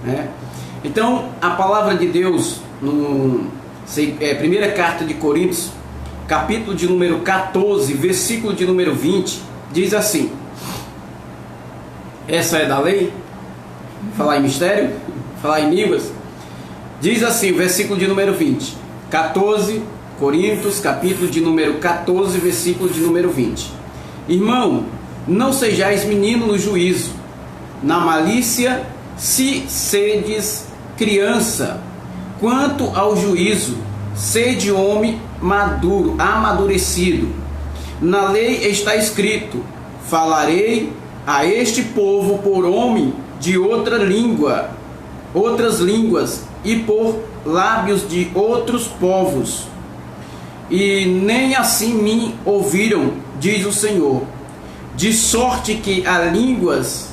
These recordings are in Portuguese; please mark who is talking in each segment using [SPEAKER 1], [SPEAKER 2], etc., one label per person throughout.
[SPEAKER 1] né? Então, a palavra de Deus, primeira carta de Coríntios, capítulo de número 14, versículo de número 20, diz assim: essa é da lei? Falar em mistério? Falar em línguas? Diz assim, versículo de número 20, 14, Coríntios, capítulo de número 14, versículo de número 20. Irmão, não sejais menino no juízo, na malícia se sedes criança. Quanto ao juízo, sede homem maduro, amadurecido. Na lei está escrito: falarei a este povo por homem de outras línguas, e por lábios de outros povos. E nem assim me ouviram, diz o Senhor. De sorte que as línguas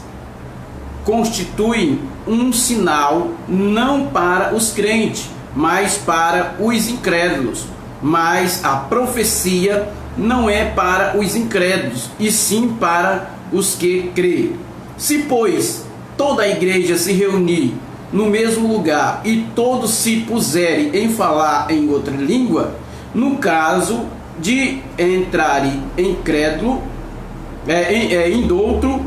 [SPEAKER 1] constituem um sinal não para os crentes, mas para os incrédulos. Mas a profecia não é para os incrédulos, e sim para os que creem. Se, pois, toda a igreja se reunir no mesmo lugar e todos se puserem em falar em outra língua, no caso de entrarem indouto,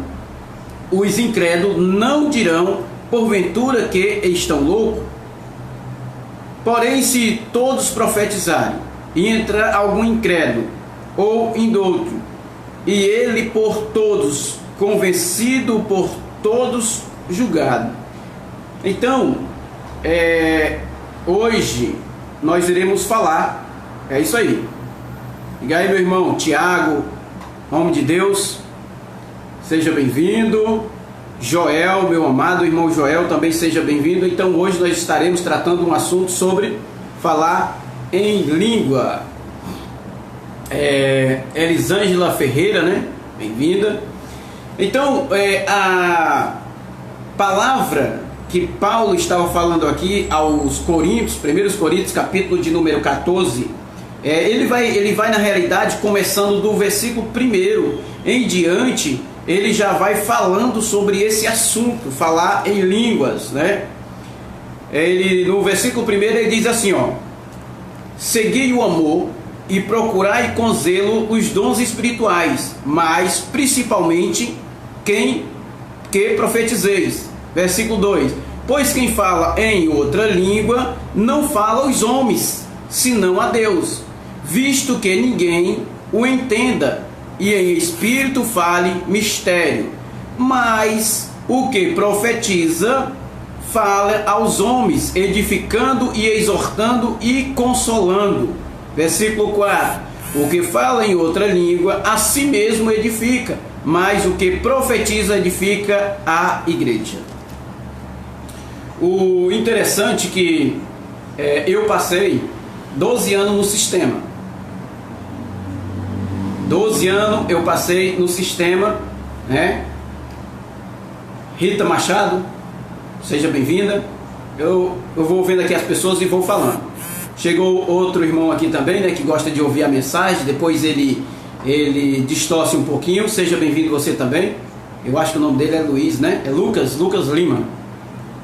[SPEAKER 1] os incrédulos não dirão porventura que estão loucos? Porém, se todos profetizarem e entrar algum incrédulo ou indouto, e ele por todos convencido, por todos julgado. Então, hoje nós iremos falar, é isso aí. Diga aí, meu irmão Tiago, homem de Deus, seja bem-vindo. Joel, meu amado irmão Joel, também seja bem-vindo. Então, hoje nós estaremos tratando um assunto sobre falar em língua. Elisângela Ferreira, né? Bem-vinda. Então, a palavra que Paulo estava falando aqui aos Coríntios, 1 Coríntios, capítulo de número 14, ele vai na realidade começando do versículo 1 em diante. Ele já vai falando sobre esse assunto, falar em línguas, né? No versículo 1 ele diz assim, ó: segui o amor e procurai com zelo os dons espirituais, mas principalmente que profetizeis. Versículo 2: pois quem fala em outra língua não fala aos homens, senão a Deus, visto que ninguém o entenda, e em espírito fale mistério. Mas o que profetiza fala aos homens, edificando e exortando e consolando. Versículo 4: o que fala em outra língua a si mesmo edifica, mas o que profetiza edifica a igreja. O interessante é que eu passei 12 anos no sistema. 12 anos eu passei no sistema, né? Rita Machado, seja bem-vinda. Eu vou vendo aqui as pessoas e vou falando. Chegou outro irmão aqui também, né, que gosta de ouvir a mensagem, depois ele distorce um pouquinho. Seja bem-vindo você também. Eu acho que o nome dele é Luiz, né? É Lucas Lima.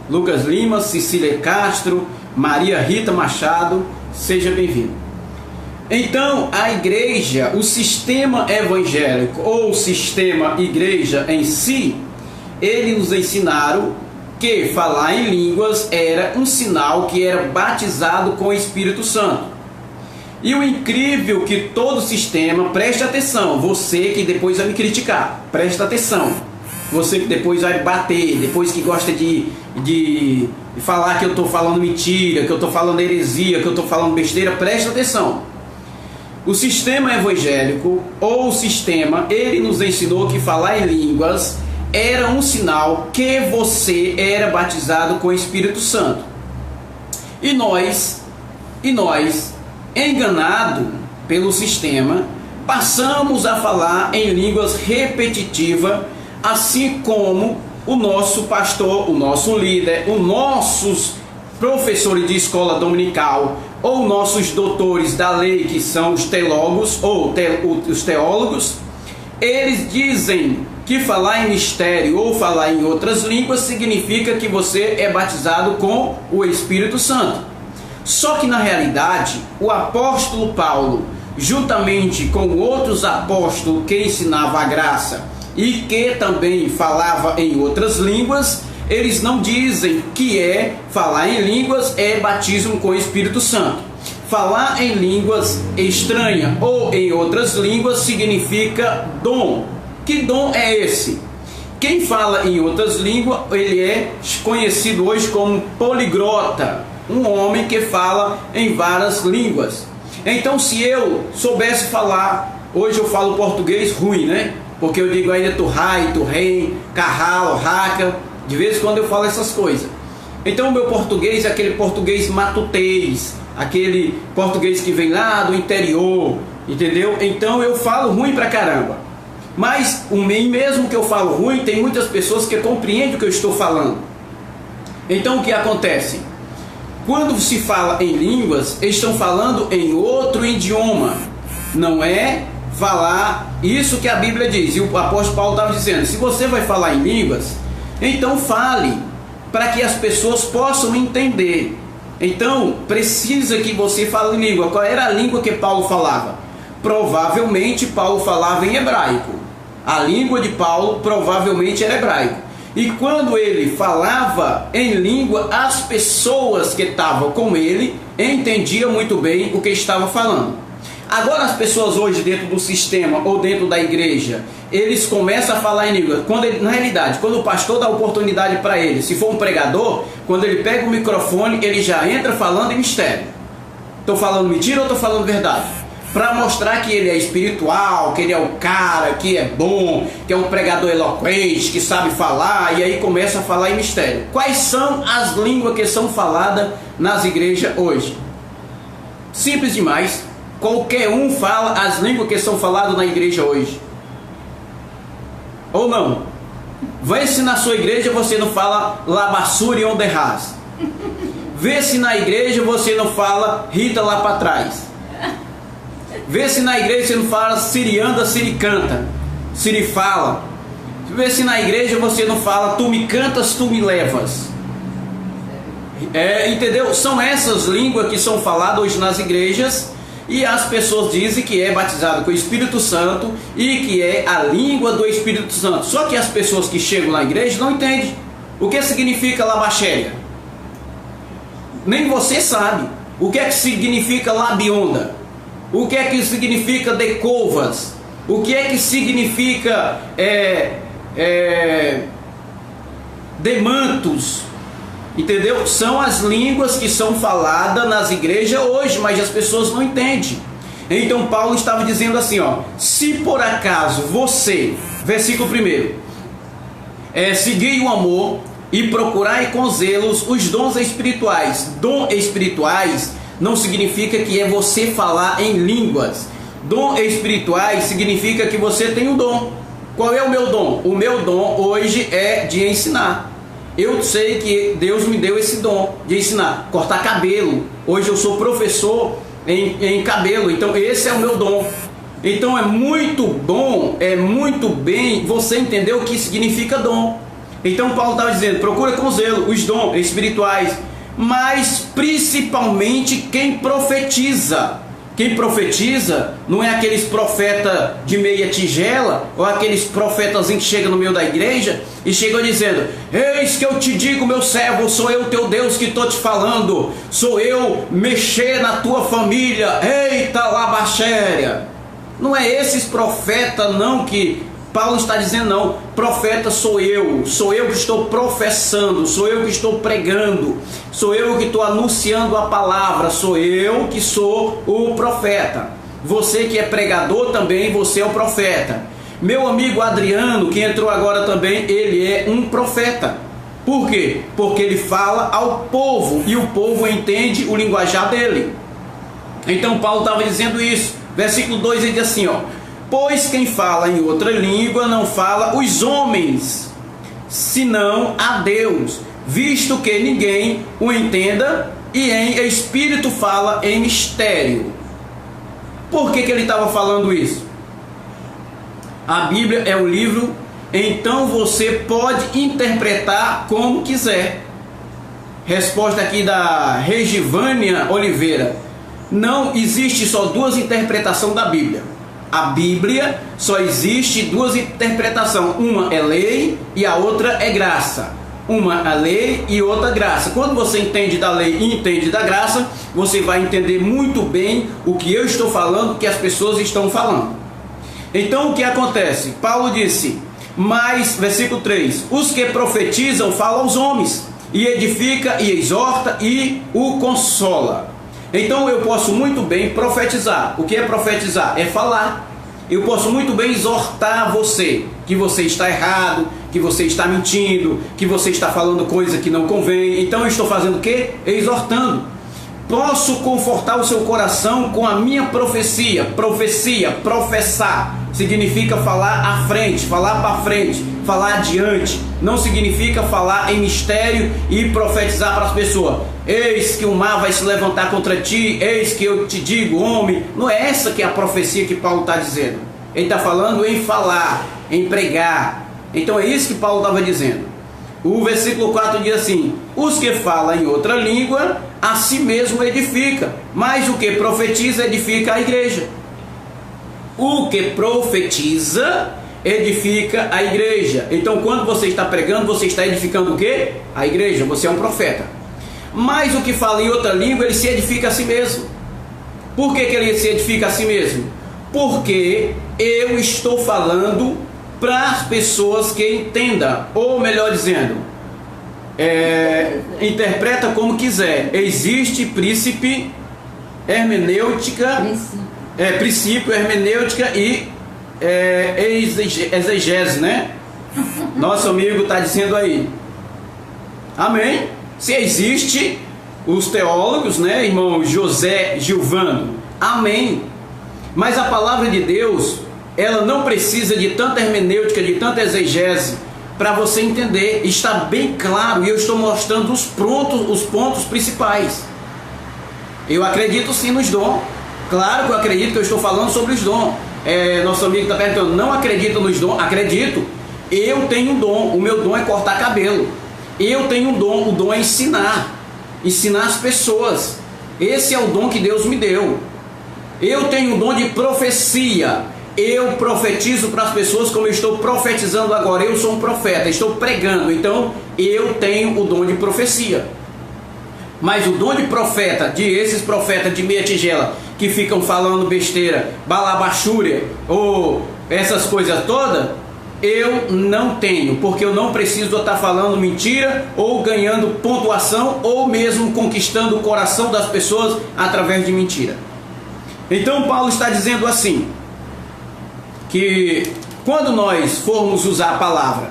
[SPEAKER 1] Lucas Lima, Cecília Castro, Maria Rita Machado, seja bem-vindo. Então, a igreja, o sistema evangélico ou o sistema igreja em si, eles nos ensinaram que falar em línguas era um sinal que era batizado com o Espírito Santo. E o incrível que todo sistema, preste atenção, você que depois vai me criticar, presta atenção, você que depois vai bater, depois que gosta de falar que eu estou falando mentira, que eu estou falando heresia, que eu estou falando besteira, presta atenção. O sistema evangélico ou o sistema, ele nos ensinou que falar em línguas era um sinal que você era batizado com o Espírito Santo. E nós, enganado pelo sistema, passamos a falar em línguas repetitivas, assim como o nosso pastor, o nosso líder, os nossos professores de escola dominical, ou nossos doutores da lei, que são os teólogos, eles dizem que falar em mistério ou falar em outras línguas significa que você é batizado com o Espírito Santo. Só que na realidade, o apóstolo Paulo, juntamente com outros apóstolos que ensinavam a graça e que também falava em outras línguas, eles não dizem que falar em línguas é batismo com o Espírito Santo. Falar em línguas estranhas ou em outras línguas significa dom. Que dom é esse? Quem fala em outras línguas, ele é conhecido hoje como poliglota, um homem que fala em várias línguas. Então, se eu soubesse falar, hoje eu falo português ruim, né? Porque eu digo ainda turrai, turrei, carral, raca, de vez em quando eu falo essas coisas. Então, o meu português é aquele português matutês, aquele português que vem lá do interior, entendeu? Então, eu falo ruim pra caramba. Mas, mesmo que eu falo ruim, tem muitas pessoas que compreendem o que eu estou falando. Então, o que acontece? Quando se fala em línguas, eles estão falando em outro idioma. Não é falar isso que a Bíblia diz. E o apóstolo Paulo estava dizendo, se você vai falar em línguas, então fale, para que as pessoas possam entender. Então, precisa que você fale em língua. Qual era a língua que Paulo falava? Provavelmente Paulo falava em hebraico. A língua de Paulo provavelmente era hebraico. E quando ele falava em língua, as pessoas que estavam com ele entendiam muito bem o que estava falando. Agora as pessoas hoje dentro do sistema ou dentro da igreja, eles começam a falar em língua. Na realidade, quando o pastor dá oportunidade para ele, se for um pregador, quando ele pega o microfone, ele já entra falando em mistério. Estou falando mentira ou estou falando verdade? Para mostrar que ele é espiritual, que ele é o cara, que é bom, que é um pregador eloquente, que sabe falar, e aí começa a falar em mistério. Quais são as línguas que são faladas nas igrejas hoje? Simples demais. Qualquer um fala as línguas que são faladas na igreja hoje. Ou não? Vê se na sua igreja você não fala Labassuri on the Ras. Vê se na igreja você não fala Rita lá para trás. Vê se na igreja você não fala Sirianda, Siricanta, Sirifala. Vê se na igreja você não fala tu me cantas, tu me levas. Entendeu? São essas línguas que são faladas hoje nas igrejas. E as pessoas dizem que é batizado com o Espírito Santo e que é a língua do Espírito Santo. Só que as pessoas que chegam na igreja não entendem o que significa labachéria. Nem você sabe o que é que significa labionda. O que é que significa decovas? O que é que significa demantos? Entendeu? São as línguas que são faladas nas igrejas hoje, mas as pessoas não entendem. Então Paulo estava dizendo assim, ó: se por acaso você, versículo 1, seguir o amor e procurai com zelos os dons espirituais. Dons espirituais não significa que é você falar em línguas. Dom espirituais significa que você tem um dom. Qual é o meu dom? O meu dom hoje é de ensinar. Eu sei que Deus me deu esse dom de ensinar, cortar cabelo. Hoje eu sou professor em cabelo, então esse é o meu dom. Então é muito bom, é muito bem você entender o que significa dom. Então Paulo estava dizendo, procura com zelo os dons espirituais, mas principalmente quem profetiza. Quem profetiza não é aqueles profetas de meia tigela, ou aqueles profetas que chegam no meio da igreja e chegam dizendo: eis que eu te digo, meu servo, sou eu teu Deus que estou te falando, sou eu mexer na tua família, eita labachéria. Não é esses profetas não que Paulo está dizendo, não. Profeta sou eu que estou professando, sou eu que estou pregando, sou eu que estou anunciando a palavra, sou eu que sou o profeta. Você que é pregador também, você é o profeta. Meu amigo Adriano, que entrou agora também, ele é um profeta. Por quê? Porque ele fala ao povo e o povo entende o linguajar dele. Então Paulo estava dizendo isso. Versículo 2 ele diz assim, ó: pois quem fala em outra língua não fala os homens, senão a Deus, visto que ninguém o entenda, e em espírito fala em mistério. Por que ele estava falando isso? A Bíblia é um livro então você pode interpretar como quiser. Resposta aqui da Regivânia Oliveira: não existe só duas interpretações da Bíblia. A Bíblia só existe duas interpretações. Uma é lei e a outra é graça. Uma é lei e outra graça. Quando você entende da lei e entende da graça, você vai entender muito bem o que eu estou falando, o que as pessoas estão falando. Então o que acontece? Paulo disse, mas, versículo 3, os que profetizam falam aos homens, e edifica e exorta e o consola. Então eu posso muito bem profetizar. O que é profetizar? É falar. Eu posso muito bem exortar você, que você está errado, que você está mentindo, que você está falando coisa que não convém. Então eu estou fazendo o quê? Exortando. Posso confortar o seu coração com a minha profecia. Profecia, professar, significa falar à frente, falar para frente, falar adiante. Não significa falar em mistério e profetizar para as pessoas. Eis que o mar vai se levantar contra ti, eis que eu te digo, homem. Não é essa que é a profecia que Paulo está dizendo. Ele está falando em falar, em pregar. Então é isso que Paulo estava dizendo. O versículo 4 diz assim, os que falam em outra língua, a si mesmo edifica, mas o que profetiza edifica a igreja. O que profetiza edifica a igreja. Então quando você está pregando, você está edificando o quê? A igreja, você é um profeta. Mas o que fala em outra língua, ele se edifica a si mesmo. Por que ele se edifica a si mesmo? Porque eu estou falando para as pessoas que entendam, ou melhor dizendo, interpreta como quiser. Existe princípio, hermenêutica, princípio, hermenêutica e exegese, né? Nosso amigo está dizendo aí. Amém? Se existe os teólogos, né, irmão José Gilvano? Amém. Mas a palavra de Deus, ela não precisa de tanta hermenêutica, de tanta exegese para você entender. Está bem claro e eu estou mostrando os pontos principais. Eu acredito sim nos dons. Claro que eu acredito que eu estou falando sobre os dons. Nosso amigo está perguntando, não acredita nos dons? Acredito. Eu tenho um dom. O meu dom é cortar cabelo. Eu tenho um dom. O dom é ensinar as pessoas. Esse é o dom que Deus me deu. Eu tenho um dom de profecia. Eu profetizo para as pessoas como eu estou profetizando agora. Eu sou um profeta, estou pregando. Então eu tenho o dom de profecia. Mas o dom de profeta, esses profetas de meia tigela que ficam falando besteira, balabachúria ou essas coisas todas, eu não tenho, porque eu não preciso estar falando mentira ou ganhando pontuação ou mesmo conquistando o coração das pessoas através de mentira. Então Paulo está dizendo assim, que quando nós formos usar a palavra,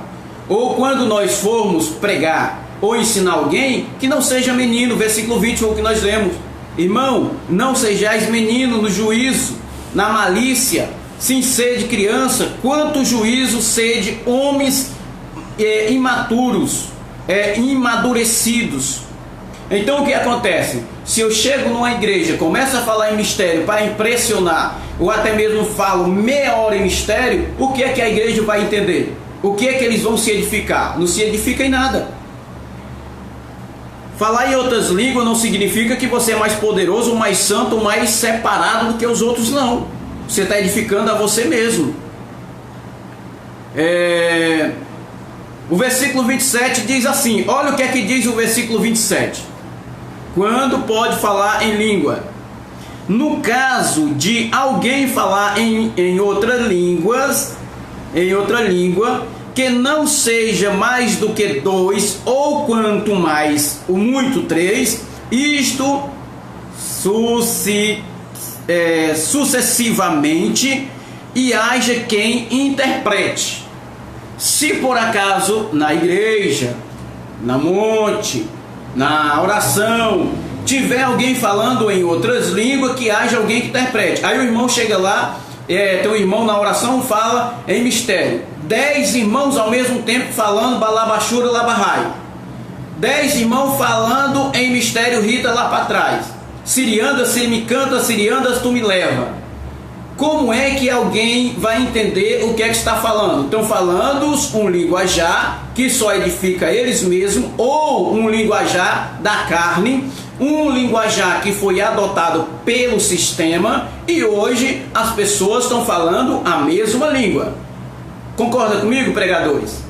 [SPEAKER 1] ou quando nós formos pregar, ou ensinar alguém, que não seja menino, versículo 20, o que nós lemos. Irmão, não sejais menino no juízo, na malícia, sem sede criança, quanto juízo sede homens imaturos, imadurecidos. Então o que acontece? Se eu chego numa igreja, começo a falar em mistério para impressionar, ou até mesmo falo meia hora em mistério, o que é que a igreja vai entender? O que é que eles vão se edificar? Não se edifica em nada. Falar em outras línguas não significa que você é mais poderoso, mais santo, mais separado do que os outros, não. Você está edificando a você mesmo. O versículo 27 diz assim, olha o que é que diz o versículo 27. Quando pode falar em língua? No caso de alguém falar em outra língua, que não seja mais do que 2, ou quanto mais, o muito 3, isto sucessivamente, e haja quem interprete. Se por acaso na igreja, na monte, na oração, tiver alguém falando em outras línguas, que haja alguém que interprete. Aí o irmão chega lá, teu irmão na oração fala em mistério. 10 irmãos ao mesmo tempo falando balabachura labarrai. 10 irmãos falando em mistério Rita lá para trás. Sirianda, se me canta, Siriandas tu me leva. como é que alguém vai entender o que é que está falando? Estão falando um linguajar que só edifica eles mesmos, ou um linguajar da carne, um linguajar que foi adotado pelo sistema, e hoje as pessoas estão falando a mesma língua. Concorda comigo, pregadores?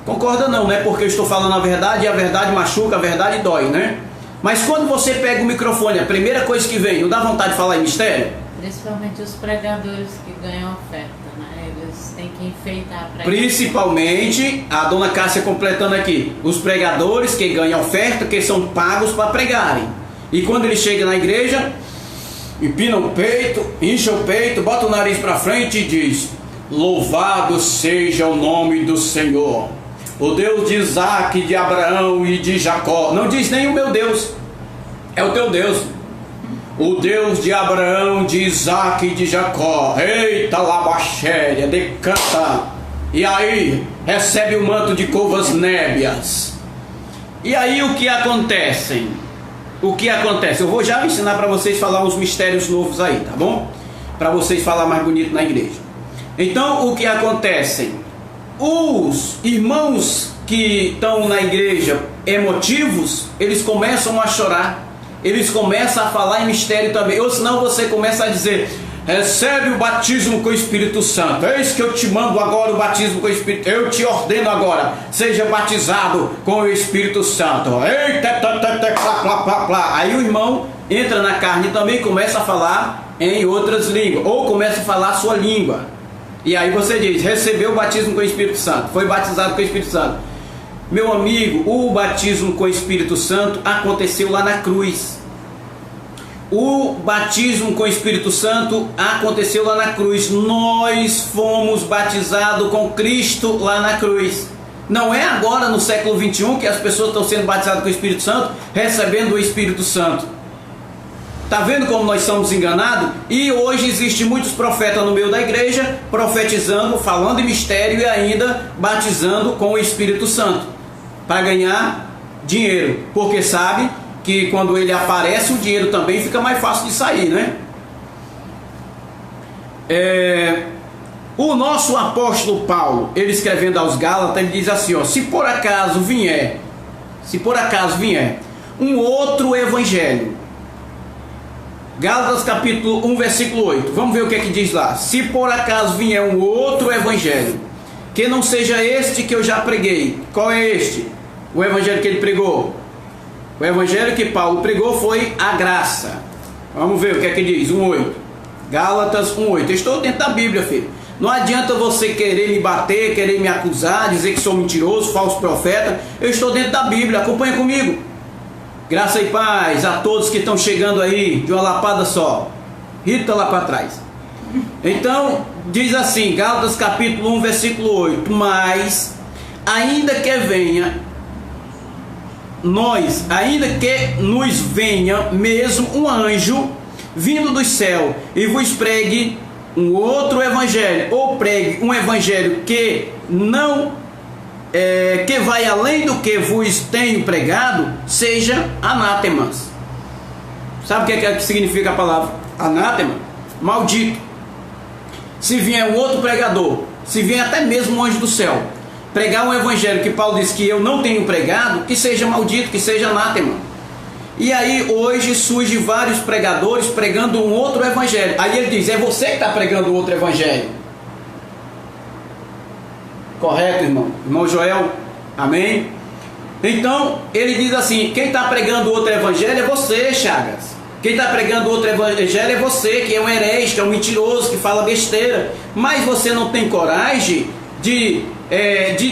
[SPEAKER 1] Concorda não, né? Porque eu estou falando a verdade, e a verdade machuca, a verdade dói, né? Mas quando você pega o microfone, a primeira coisa que vem, não dá vontade de falar em mistério?
[SPEAKER 2] Principalmente os pregadores que ganham oferta, né? Eles têm que enfeitar a pregação.
[SPEAKER 1] Principalmente, a dona Cássia completando aqui, os pregadores que ganham oferta, que são pagos para pregarem. E quando ele chega na igreja, empina o peito, incha o peito, bota o nariz para frente e diz: louvado seja o nome do Senhor, o Deus de Isaac, de Abraão e de Jacó. Não diz nem o meu Deus, é o teu Deus. O Deus de Abraão, de Isaac e de Jacó. Eita labaxéria, decanta. E aí, recebe o manto de covas nébias. E aí o que acontece? O que acontece? Eu vou já ensinar para vocês falar uns mistérios novos aí, tá bom? Para vocês falar mais bonito na igreja. Então, o que acontece? Os irmãos que estão na igreja emotivos, eles começam a chorar. Eles começam a falar em mistério também. Ou senão você começa a dizer: recebe o batismo com o Espírito Santo. Eis que eu te mando agora o batismo com o Espírito. Eu te ordeno agora, seja batizado com o Espírito Santo. Eita, plá, plá, plá. Aí o irmão entra na carne também e começa a falar em outras línguas. Ou começa a falar a sua língua. E aí você diz: recebeu o batismo com o Espírito Santo. Foi batizado com o Espírito Santo. Meu amigo, o batismo com o Espírito Santo aconteceu lá na cruz. O batismo com o Espírito Santo aconteceu lá na cruz. Nós fomos batizados com Cristo lá na cruz. Não é agora no século 21 que as pessoas estão sendo batizadas com o Espírito Santo, recebendo o Espírito Santo. Está vendo como nós somos enganados? E hoje existem muitos profetas no meio da igreja, profetizando, falando em mistério e ainda batizando com o Espírito Santo, para ganhar dinheiro, porque sabe que quando ele aparece o dinheiro também fica mais fácil de sair, né? O nosso apóstolo Paulo, ele escrevendo aos Gálatas, ele diz assim, ó: se por acaso vier um outro evangelho. Gálatas capítulo 1 versículo 8, vamos ver o que é que diz lá. Se por acaso vier um outro evangelho que não seja este que eu já preguei. Qual é este? O evangelho que ele pregou. O evangelho que Paulo pregou foi a graça. Vamos ver o que é que diz, 1:8. Gálatas 1:8. Eu estou dentro da Bíblia, filho. Não adianta você querer me bater, querer me acusar, dizer que sou mentiroso, falso profeta. Eu estou dentro da Bíblia, acompanha comigo. Graça e paz a todos que estão chegando aí de uma lapada só. Rita lá para trás. Então, diz assim, Gálatas capítulo 1, versículo 8. Mas, ainda que nos venha mesmo um anjo vindo do céu e vos pregue um outro evangelho, ou pregue um evangelho que não que vai além do que vos tenho pregado, seja anatemas. Sabe o que significa a palavra anátema? Maldito. Se vier um outro pregador, se vier até mesmo um anjo do céu, pregar um evangelho que Paulo diz que eu não tenho pregado, que seja maldito, que seja anátema. E aí hoje surge vários pregadores pregando um outro evangelho. Aí ele diz: é você que está pregando outro evangelho. Correto, irmão? Irmão Joel, amém? Então, ele diz assim: quem está pregando outro evangelho é você, Chagas. Quem está pregando outro evangelho é você, que é um herege, que é um mentiroso, que fala besteira. Mas você não tem coragem de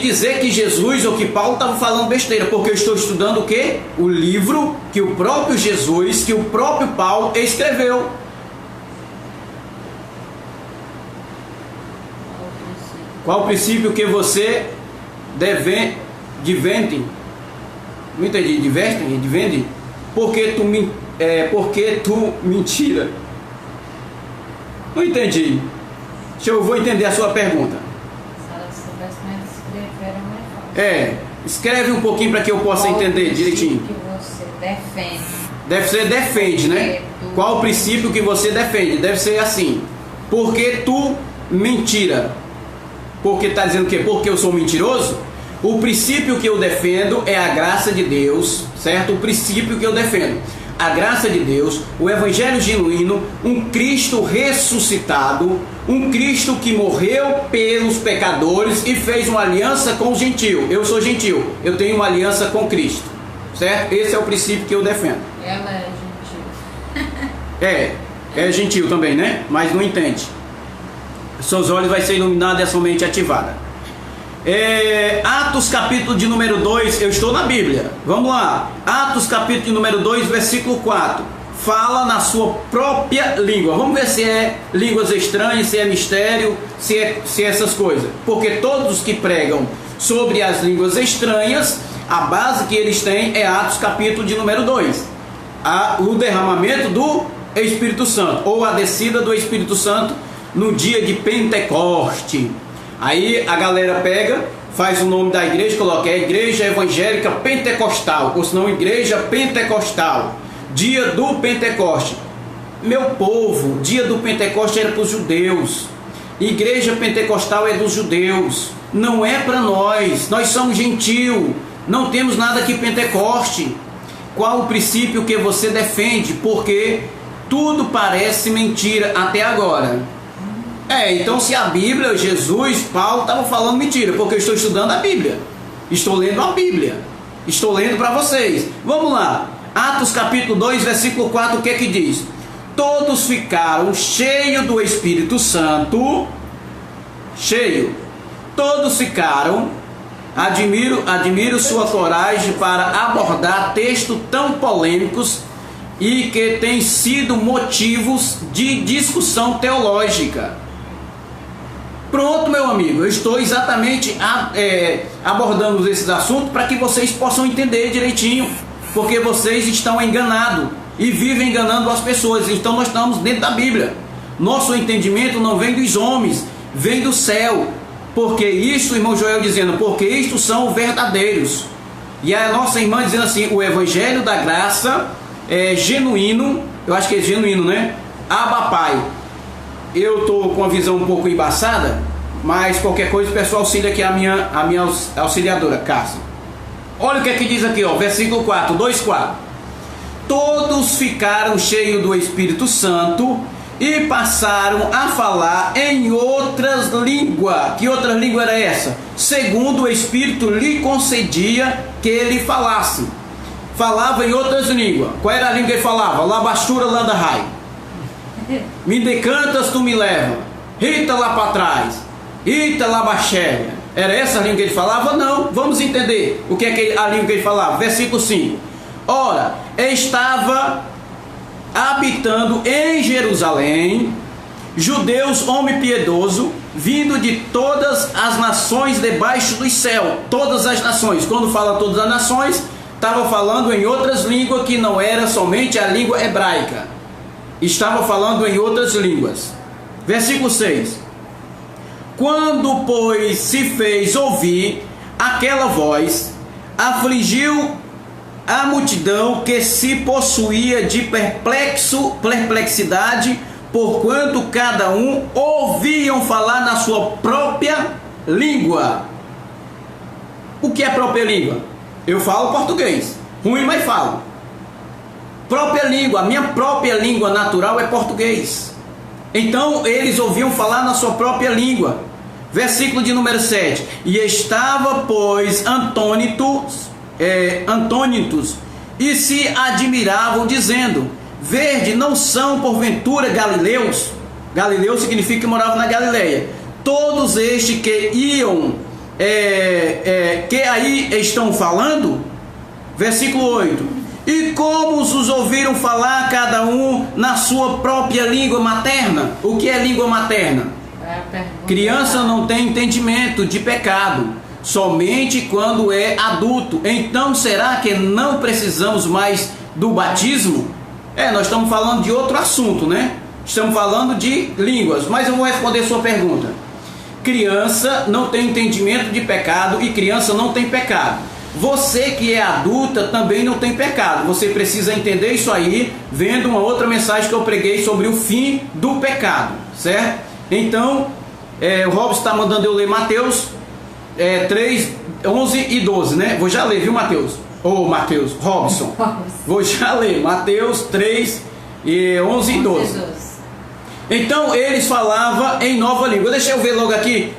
[SPEAKER 1] dizer que Jesus ou que Paulo estavam falando besteira, porque eu estou estudando o quê? O livro que o próprio Jesus, que o próprio Paulo escreveu. Qual o princípio que você divende? Não entendi. Divende? Porque tu mentira. Não entendi. Eu vou entender a sua pergunta. Escreve um pouquinho para que eu possa entender direitinho.
[SPEAKER 2] Que você defende.
[SPEAKER 1] Deve ser defende, né? Qual o princípio que você defende? Deve ser assim. Porque tu mentira. Porque está dizendo o quê? Porque eu sou mentiroso? O princípio que eu defendo é a graça de Deus, certo? O princípio que eu defendo. A graça de Deus, o evangelho genuíno, um Cristo ressuscitado, um Cristo que morreu pelos pecadores e fez uma aliança com o gentil. Eu sou gentil, eu tenho uma aliança com Cristo, certo? Esse é o princípio que eu defendo.
[SPEAKER 2] Ela é gentil.
[SPEAKER 1] É gentil também, né? Mas não entende. Seus olhos vai ser iluminado e a sua mente ativada. Atos capítulo de número 2, eu estou na Bíblia, vamos lá. Atos capítulo de número 2, versículo 4. Fala na sua própria língua. Vamos ver se é línguas estranhas, se é mistério, se é essas coisas. Porque todos que pregam sobre as línguas estranhas, a base que eles têm é Atos capítulo de número 2. O derramamento do Espírito Santo, ou a descida do Espírito Santo no dia de Pentecoste. Aí a galera pega, faz o nome da igreja, coloca Igreja Evangélica Pentecostal, ou senão Igreja Pentecostal, dia do Pentecoste. Meu povo, dia do Pentecoste era para os judeus, Igreja Pentecostal é dos judeus, não é para nós somos gentil, não temos nada que Pentecoste. Qual o princípio que você defende? Porque tudo parece mentira até agora. Então se a Bíblia, Jesus, Paulo estavam falando mentira, porque eu estou estudando a Bíblia, estou lendo a Bíblia, estou lendo para vocês. Vamos lá, Atos capítulo 2, versículo 4, o que é que diz? Todos ficaram cheios do Espírito Santo, todos ficaram, admiro sua coragem para abordar textos tão polêmicos e que têm sido motivos de discussão teológica. Pronto, meu amigo, eu estou exatamente abordando esses assuntos para que vocês possam entender direitinho, porque vocês estão enganados e vivem enganando as pessoas. Então nós estamos dentro da Bíblia. Nosso entendimento não vem dos homens, vem do céu. Porque isto, irmão Joel dizendo, porque isto são verdadeiros. E a nossa irmã dizendo assim, o evangelho da graça é genuíno, eu acho que é genuíno, né? Abba Pai. Eu estou com a visão um pouco embaçada, mas qualquer coisa o pessoal auxilia aqui a minha auxiliadora, Cássia. Olha o que é que diz aqui, ó, versículo 4, 2:4. Todos ficaram cheios do Espírito Santo e passaram a falar em outras línguas. Que outra língua era essa? Segundo o Espírito lhe concedia que ele falasse. Falava em outras línguas. Qual era a língua que ele falava? Labastura Landahai. Me decantas, tu me leva. Rita lá para trás. Rita lá baxéria. Era essa a língua que ele falava? Não. Vamos entender o que é a língua que ele falava. Versículo 5. Ora, estava habitando em Jerusalém judeus, homem piedoso, vindo de todas as nações debaixo do céu. Todas as nações. Quando fala todas as nações, estava falando em outras línguas que não era somente a língua hebraica. Estava falando em outras línguas. Versículo 6. Quando, pois, se fez ouvir aquela voz, afligiu a multidão que se possuía de perplexidade, porquanto cada um ouviam falar na sua própria língua. O que é própria língua? Eu falo português, ruim, mas falo. Própria língua, a minha própria língua natural é português. Então eles ouviam falar na sua própria língua. Versículo de número 7. E estava, pois, antônitos, e se admiravam, dizendo: verde, não são porventura galileus? Galileu significa que moravam na Galileia. Todos estes que iam, que aí estão falando. Versículo 8. E como os ouviram falar cada um na sua própria língua materna? O que é língua materna? Criança não tem entendimento de pecado, somente quando é adulto. Então será que não precisamos mais do batismo? Nós estamos falando de outro assunto, né? Estamos falando de línguas, mas eu vou responder sua pergunta. Criança não tem entendimento de pecado e criança não tem pecado. Você que é adulta também não tem pecado. Você precisa entender isso aí vendo uma outra mensagem que eu preguei sobre o fim do pecado. certo? Então, o Robson está mandando eu ler Mateus 3, 11 e 12, né? Vou já ler, viu, Mateus? Robson. Vou já ler Mateus 3, 11 e 12. Então eles falavam em nova língua. Deixa eu ver logo aqui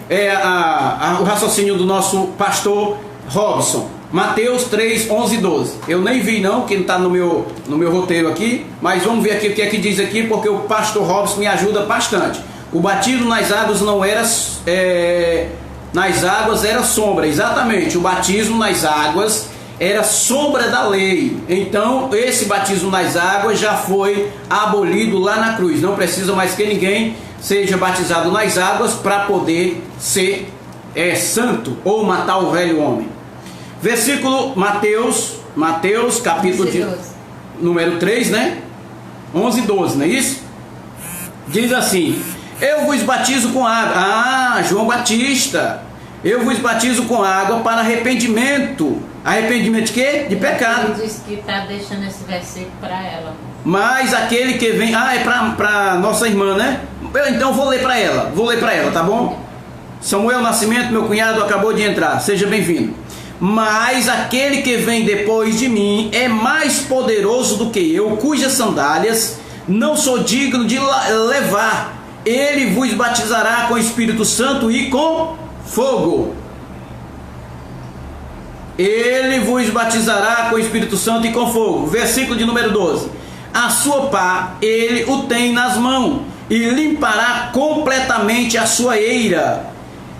[SPEAKER 1] o raciocínio do nosso pastor Robson. Mateus 3, 11 e 12. Eu nem vi não, que não está no meu roteiro aqui, mas vamos ver aqui o que é que diz aqui, porque o pastor Robson me ajuda bastante. O batismo nas águas não era nas águas era sombra, exatamente. O batismo nas águas era sombra da lei. Então esse batismo nas águas já foi abolido lá na cruz. Não precisa mais que ninguém seja batizado nas águas para poder ser santo ou matar o velho homem. Versículo Mateus capítulo número 3, né? 11 e 12, não é isso? Diz assim: eu vos batizo com água. João Batista. Eu vos batizo com água para arrependimento. Arrependimento de quê? De pecado.
[SPEAKER 2] Ele diz que está deixando esse versículo para ela.
[SPEAKER 1] Mas aquele que vem... é para nossa irmã, né? Então vou ler para ela. Tá bom? Samuel Nascimento, meu cunhado, acabou de entrar. Seja bem-vindo. Mas aquele que vem depois de mim é mais poderoso do que eu, cujas sandálias não sou digno de levar. Ele vos batizará com o Espírito Santo e com fogo. Ele vos batizará com o Espírito Santo e com fogo. Versículo de número 12. A sua pá ele o tem nas mãos e limpará completamente a sua eira.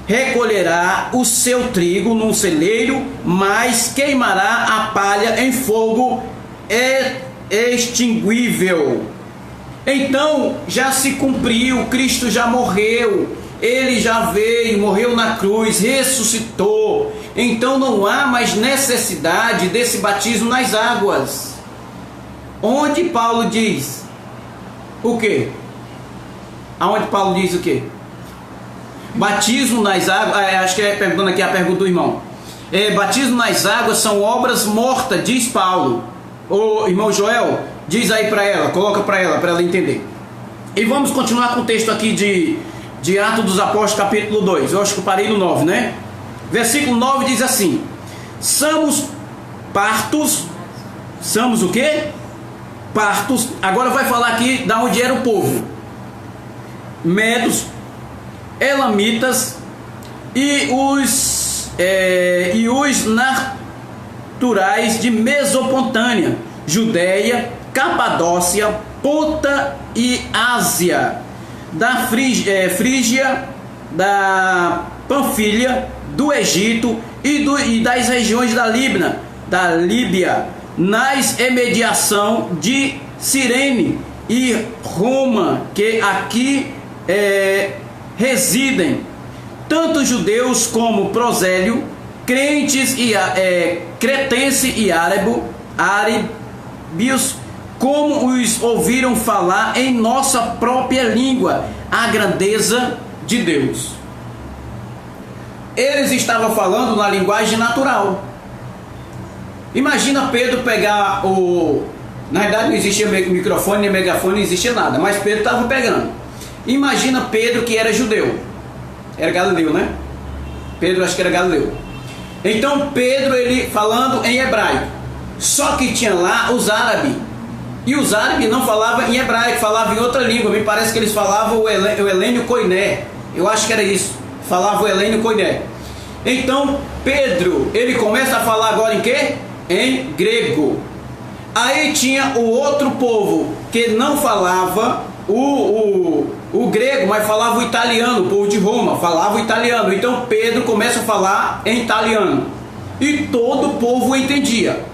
[SPEAKER 1] Recolherá o seu trigo num celeiro, mas queimará a palha em fogo extinguível. Então já se cumpriu, Cristo já morreu, ele já veio, morreu na cruz, ressuscitou. Então não há mais necessidade desse batismo nas águas. Onde Paulo diz o quê? Aonde Paulo diz o quê? Batismo nas águas, acho que perguntando aqui a pergunta do irmão. Batismo nas águas são obras mortas, diz Paulo. O irmão Joel, diz aí para ela, coloca para ela entender. E vamos continuar com o texto aqui de Atos dos Apóstolos, capítulo 2. Eu acho que eu parei no 9, né? Versículo 9 diz assim: somos o quê? Partos. Agora vai falar aqui da onde era o povo. Medos, elamitas e os naturais de Mesopotâmia, Judéia, Capadócia, Ponta e Ásia, da Frígia, da Panfilha, do Egito e das regiões da Líbia, nas imediação de Cirene e Roma, que aqui residem, tanto judeus como prosélio, crentes e cretense e árabios, como os ouviram falar em nossa própria língua a grandeza de Deus. Eles estavam falando na linguagem natural. Imagina Pedro pegar na verdade não existia microfone nem megafone, não existia nada, mas Pedro estava pegando. Imagina Pedro, que era judeu, era galileu, né? Pedro acho que era galileu. Então Pedro, ele falando em hebraico, só que tinha lá os árabes, e os árabes não falavam em hebraico, falavam em outra língua. Me parece que eles falavam o helênio koiné, eu acho que era isso, falavam o helênio koiné. Então Pedro, ele começa a falar agora em quê? Em grego. Aí tinha o outro povo que não falava o grego, mas falava o italiano. O povo de Roma falava o italiano. Então Pedro começa a falar em italiano e todo o povo entendia.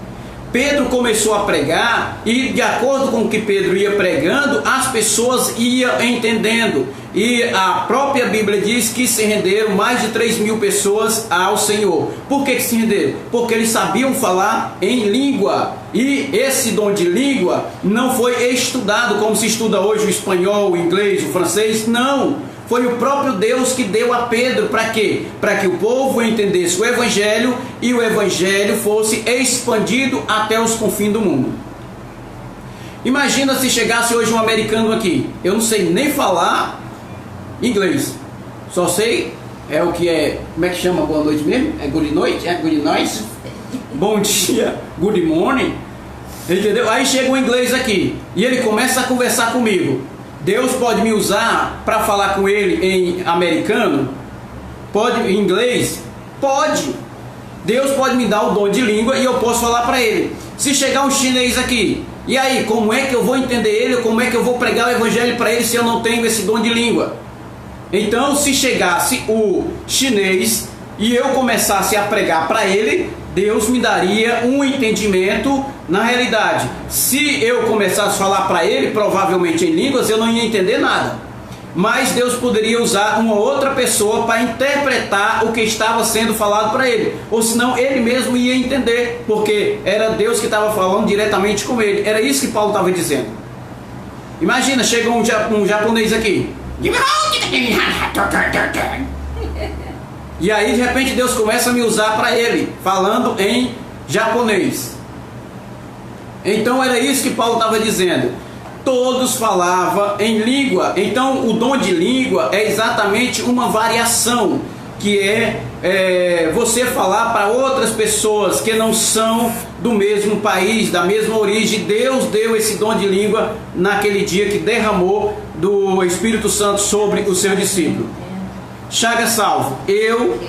[SPEAKER 1] Pedro começou a pregar e, de acordo com o que Pedro ia pregando, as pessoas iam entendendo. E a própria Bíblia diz que se renderam mais de 3.000 pessoas ao Senhor. Por que se renderam? Porque eles sabiam falar em língua. E esse dom de língua não foi estudado como se estuda hoje o espanhol, o inglês, o francês. Não. Foi o próprio Deus que deu a Pedro. Para quê? Para que o povo entendesse o Evangelho e o Evangelho fosse expandido até os confins do mundo. Imagina se chegasse hoje um americano aqui. Eu não sei nem falar inglês. Só sei o que é, como é que chama boa noite mesmo? É good noite? É good night? Bom dia, good morning. Entendeu? Aí chega um inglês aqui e ele começa a conversar comigo. Deus pode me usar para falar com ele em americano? Pode em inglês? Pode. Deus pode me dar o dom de língua e eu posso falar para ele. Se chegar um chinês aqui, e aí, como é que eu vou entender ele? Como é que eu vou pregar o evangelho para ele se eu não tenho esse dom de língua? Então, se chegasse o chinês e eu começasse a pregar para ele, Deus me daria um entendimento na realidade. Se eu começasse a falar para ele, provavelmente em línguas, eu não ia entender nada. Mas Deus poderia usar uma outra pessoa para interpretar o que estava sendo falado para ele. Ou senão ele mesmo ia entender, porque era Deus que estava falando diretamente com ele. Era isso que Paulo estava dizendo. Imagina, chega um japonês aqui. E aí de repente Deus começa a me usar para ele, falando em japonês. Então era isso que Paulo estava dizendo. Todos falavam em língua. Então o dom de língua é exatamente uma variação, que é você falar para outras pessoas que não são do mesmo país, da mesma origem. Deus deu esse dom de língua naquele dia que derramou do Espírito Santo sobre o seu discípulo. Chaga salvo. Eu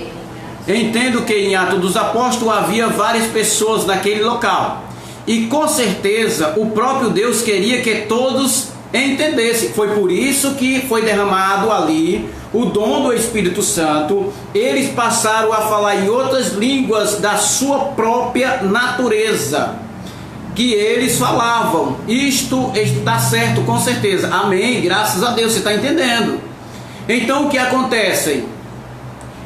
[SPEAKER 1] entendo que em Atos dos Apóstolos havia várias pessoas naquele local. E com certeza o próprio Deus queria que todos entendessem. Foi por isso que foi derramado ali o dom do Espírito Santo. Eles passaram a falar em outras línguas da sua própria natureza, que eles falavam. Isto está certo, com certeza. Amém, graças a Deus, você está entendendo. Então o que acontece?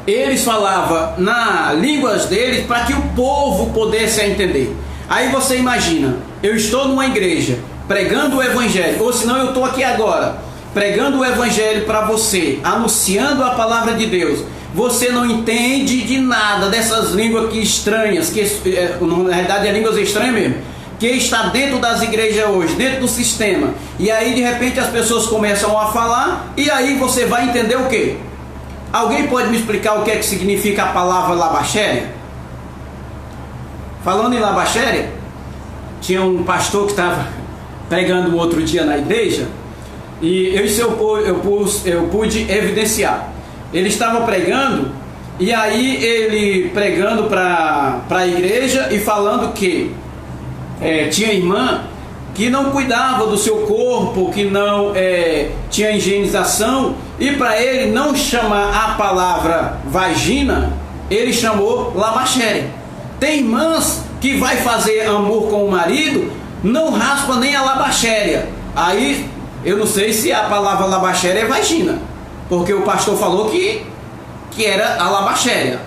[SPEAKER 1] Eles falavam na línguas deles para que o povo pudesse entender. Aí você imagina, eu estou numa igreja pregando o evangelho, ou senão eu estou aqui agora pregando o evangelho para você, anunciando a palavra de Deus. Você não entende de nada dessas línguas aqui estranhas, que na realidade é línguas estranhas mesmo, que está dentro das igrejas hoje, dentro do sistema. E aí de repente as pessoas começam a falar, e aí você vai entender o quê? Alguém pode me explicar o que é que significa a palavra labaxéria? Falando em labaxéria, tinha um pastor que estava pregando um outro dia na igreja, e eu pude evidenciar. Ele estava pregando, e aí ele pregando para a igreja e falando que tinha irmã que não cuidava do seu corpo, que não tinha higienização, e para ele não chamar a palavra vagina, ele chamou labaxéria. Tem irmãs que vai fazer amor com o marido, não raspa nem a labaxéria. Aí eu não sei se a palavra labaxéria é vagina, porque o pastor falou que era a labaxéria.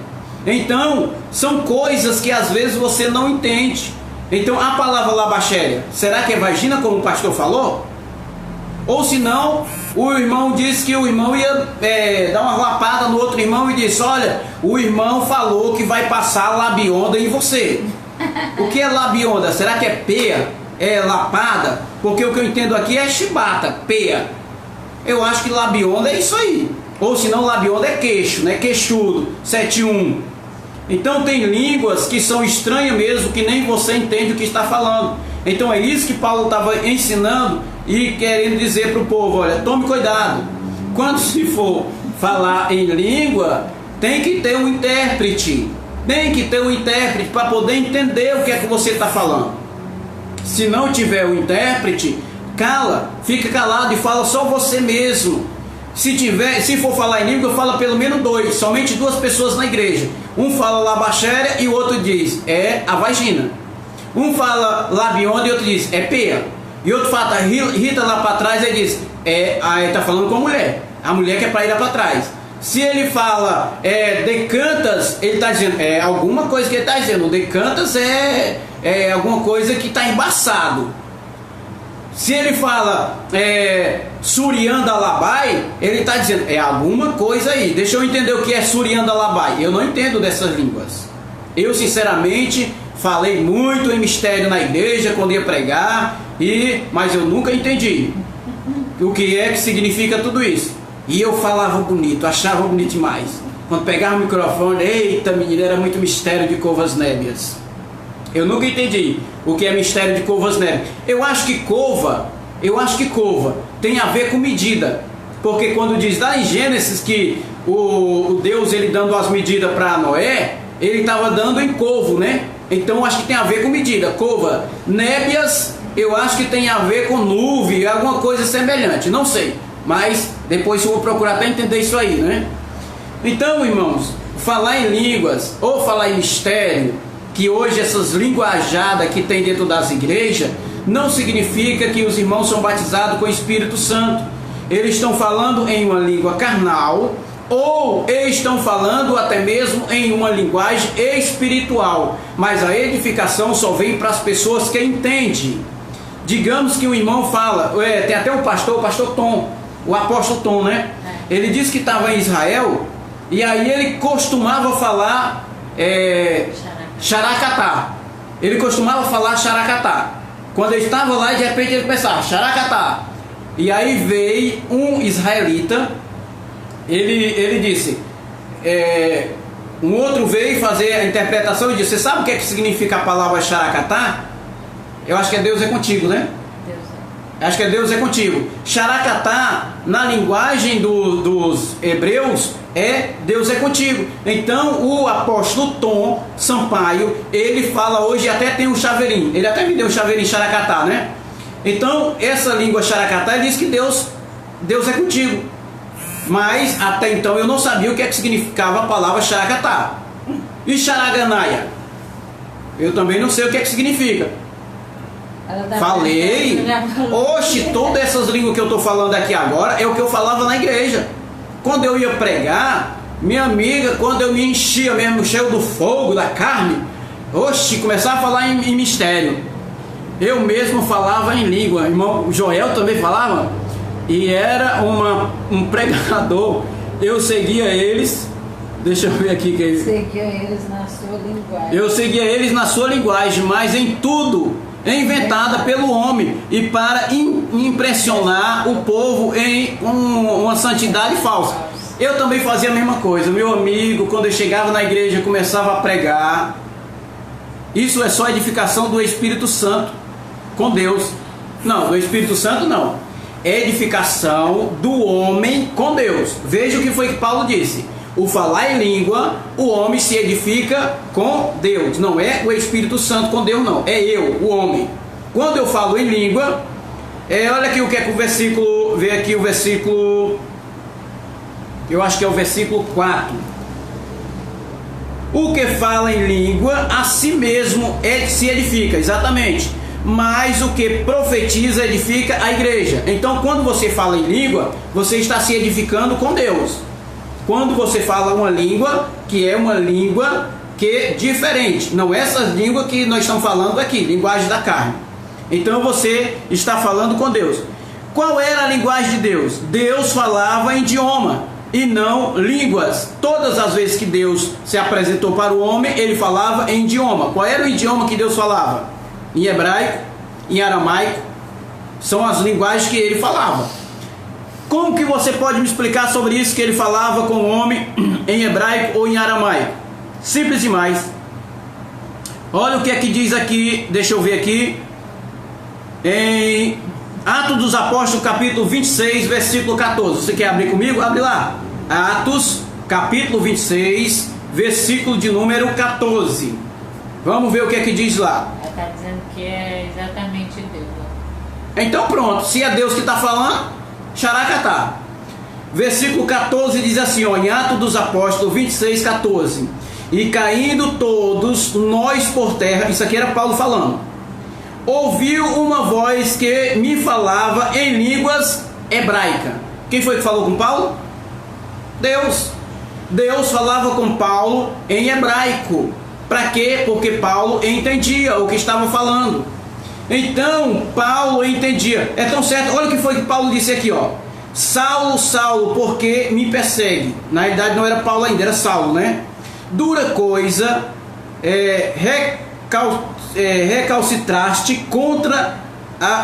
[SPEAKER 1] Então são coisas que às vezes você não entende. Então a palavra labaxéria, será que é vagina como o pastor falou? Ou se não, o irmão disse que o irmão ia dar uma lapada no outro irmão e disse: olha, o irmão falou que vai passar labionda em você. O que é labionda? Será que é peia? É lapada? Porque o que eu entendo aqui é chibata, peia. Eu acho que labionda é isso aí. Ou se não, labionda é queixo, né? Queixudo, 7-1. Então tem línguas que são estranhas mesmo, que nem você entende o que está falando. Então é isso que Paulo estava ensinando e querendo dizer para o povo: olha, tome cuidado. Quando se for falar em língua, tem que ter um intérprete. Tem que ter um intérprete para poder entender o que é que você está falando. Se não tiver um intérprete, cala, fica calado e fala só você mesmo. Se for falar em língua, fala pelo menos dois, somente duas pessoas na igreja. Um fala labaxéria e o outro diz é a vagina. Um fala labionda e outro diz é peia. E outro fala Rita lá para trás e diz aí está falando com a mulher. A mulher que é para ir lá para trás. Se ele fala decantas, ele está dizendo alguma coisa que ele está dizendo. O decantas é alguma coisa que está embaçado. Se ele fala Suriandalabai, ele está dizendo alguma coisa aí. Deixa eu entender o que é Suriandalabai. Eu não entendo dessas línguas. Eu sinceramente falei muito em mistério na igreja quando ia pregar, mas eu nunca entendi o que é que significa tudo isso. E eu falava bonito, achava bonito demais. Quando pegava o microfone, eita menina, era muito mistério de Covas Nébias. Eu nunca entendi o que é mistério de Covas Nébias. Eu acho que cova tem a ver com medida. Porque quando diz lá em Gênesis que o Deus ele dando as medidas para Noé, ele estava dando em covo, né? Então acho que tem a ver com medida. Cova, nébias, eu acho que tem a ver com nuvem, alguma coisa semelhante, não sei. Mas depois eu vou procurar até entender isso aí, né? Então, irmãos, falar em línguas ou falar em mistério, que hoje essas linguajadas que tem dentro das igrejas, não significa que os irmãos são batizados com o Espírito Santo. Eles estão falando em uma língua carnal, ou estão falando até mesmo em uma linguagem espiritual, mas a edificação só vem para as pessoas que entendem. Digamos que um irmão fala, tem até o pastor Tom, o apóstolo Tom, né? Ele disse que estava em Israel, e aí ele costumava falar xaracatá. Ele costumava falar xaracatá. Quando ele estava lá, de repente ele pensava xaracatá. E aí veio um israelita, ele disse, um outro veio fazer a interpretação e disse: você sabe o que é que significa a palavra xaracatá? Eu acho que é Deus é contigo, né? Acho que é Deus é contigo. Xaracatá, na linguagem dos hebreus, é Deus é contigo. Então o apóstolo Tom Sampaio, ele fala hoje, até tem um chaveirinho. Ele até me deu um chaveirinho xaracatá, né? Então essa língua xaracatá diz que Deus é contigo. Mas até então eu não sabia o que é que significava a palavra xaracatá. E xaraganaia? Eu também não sei o que é que significa. Falei. Oxe, todas essas línguas que eu estou falando aqui agora é o que eu falava na igreja. Quando eu ia pregar, minha amiga, quando eu me enchia mesmo, cheio do fogo, da carne, oxe, começava a falar em mistério. Eu mesmo falava em língua. Irmão Joel também falava. E era um pregador. Eu seguia eles. Deixa eu ver aqui.
[SPEAKER 2] Seguia eles na sua linguagem.
[SPEAKER 1] Eu seguia eles na sua linguagem, mas em tudo é inventada pelo homem e para impressionar o povo em uma santidade falsa. Eu também fazia a mesma coisa. Meu amigo, quando eu chegava na igreja, começava a pregar. Isso é só edificação do Espírito Santo com Deus. Não, do Espírito Santo não. Edificação do homem com Deus. Veja o que foi que Paulo disse: o falar em língua, o homem se edifica com Deus. Não é o Espírito Santo com Deus, não. É eu, o homem. Quando eu falo em língua, olha aqui o que é que o versículo, vê aqui o versículo, eu acho que é o versículo 4. O que fala em língua, a si mesmo se edifica, exatamente. Mas o que profetiza edifica a igreja. Então quando você fala em língua, você está se edificando com Deus. Quando você fala uma língua, que é uma língua que é diferente, não é essa língua que nós estamos falando aqui, linguagem da carne. Então você está falando com Deus. Qual era a linguagem de Deus? Deus falava em idioma e não línguas. Todas as vezes que Deus se apresentou para o homem, ele falava em idioma. Qual era o idioma que Deus falava? Em hebraico, em aramaico, são as linguagens que ele falava. Como que você pode me explicar sobre isso, que ele falava com o homem em hebraico ou em aramaico? Simples demais. Olha o que é que diz aqui, deixa eu ver aqui, em Atos dos Apóstolos, capítulo 26, versículo 14. Você quer abrir comigo? Abre lá. Atos, capítulo 26, versículo de número 14. Vamos ver o que é que diz lá.
[SPEAKER 2] Está dizendo que é exatamente Deus.
[SPEAKER 1] Então pronto, se é Deus que está falando, xaracatá. Versículo 14 diz assim, ó, em Atos dos Apóstolos 26, 14. E caindo todos nós por terra, isso aqui era Paulo falando, ouviu uma voz que me falava em línguas hebraicas. Quem foi que falou com Paulo? Deus. Deus falava com Paulo em hebraico. Para quê? Porque Paulo entendia o que estava falando. Então Paulo entendia. É tão certo, olha o que foi que Paulo disse aqui, ó. Saulo, Saulo, por que me persegue? Na verdade não era Paulo ainda, era Saulo, né? Dura coisa recalcitraste contra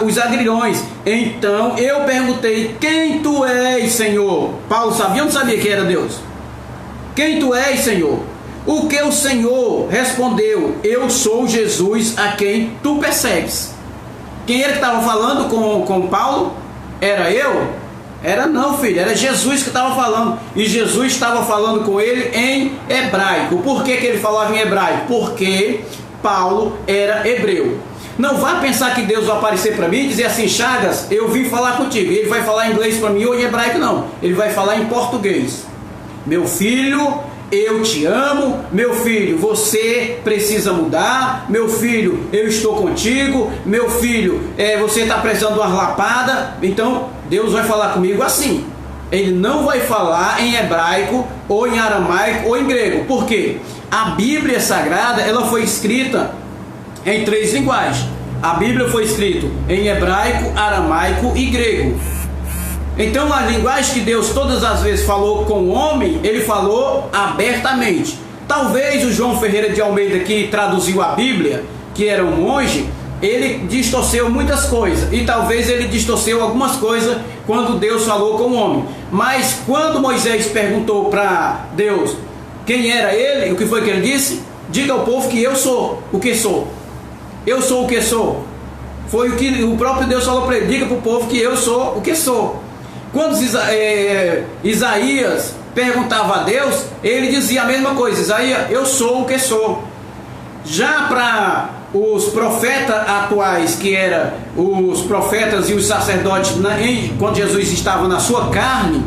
[SPEAKER 1] os agrilhões. Então eu perguntei: quem tu és, Senhor? Paulo sabia ou não sabia que era Deus? Quem tu és, Senhor? O que o Senhor respondeu: eu sou Jesus a quem tu persegues. Quem ele estava falando com Paulo? Era eu? Era não, filho, era Jesus que estava falando. E Jesus estava falando com ele em hebraico. Por que ele falava em hebraico? Porque Paulo era hebreu. Não vá pensar que Deus vai aparecer para mim e dizer assim: Chagas, eu vim falar contigo. Ele vai falar em inglês para mim ou em hebraico, não. Ele vai falar em português. Meu filho, eu te amo. Meu filho, você precisa mudar. Meu filho, eu estou contigo. Meu filho, você está precisando de uma lapada. Então Deus vai falar comigo assim. Ele não vai falar em hebraico ou em aramaico ou em grego. Por quê? A Bíblia Sagrada, ela foi escrita em 3 linguagens. A Bíblia foi escrita em hebraico, aramaico e grego. Então a linguagem que Deus todas as vezes falou com o homem, ele falou abertamente. Talvez o João Ferreira de Almeida, que traduziu a Bíblia, que era um monge, ele distorceu muitas coisas. E talvez ele distorceu algumas coisas quando Deus falou com o homem. Mas quando Moisés perguntou para Deus quem era ele, o que foi que ele disse? Diga ao povo que eu sou o que sou. Eu sou o que sou. Foi o que o próprio Deus falou para ele: diga para o povo que eu sou o que sou. Quando Isaías perguntava a Deus, ele dizia a mesma coisa: Isaías, eu sou o que sou. Já para os profetas atuais, que eram os profetas e os sacerdotes, quando Jesus estava na sua carne,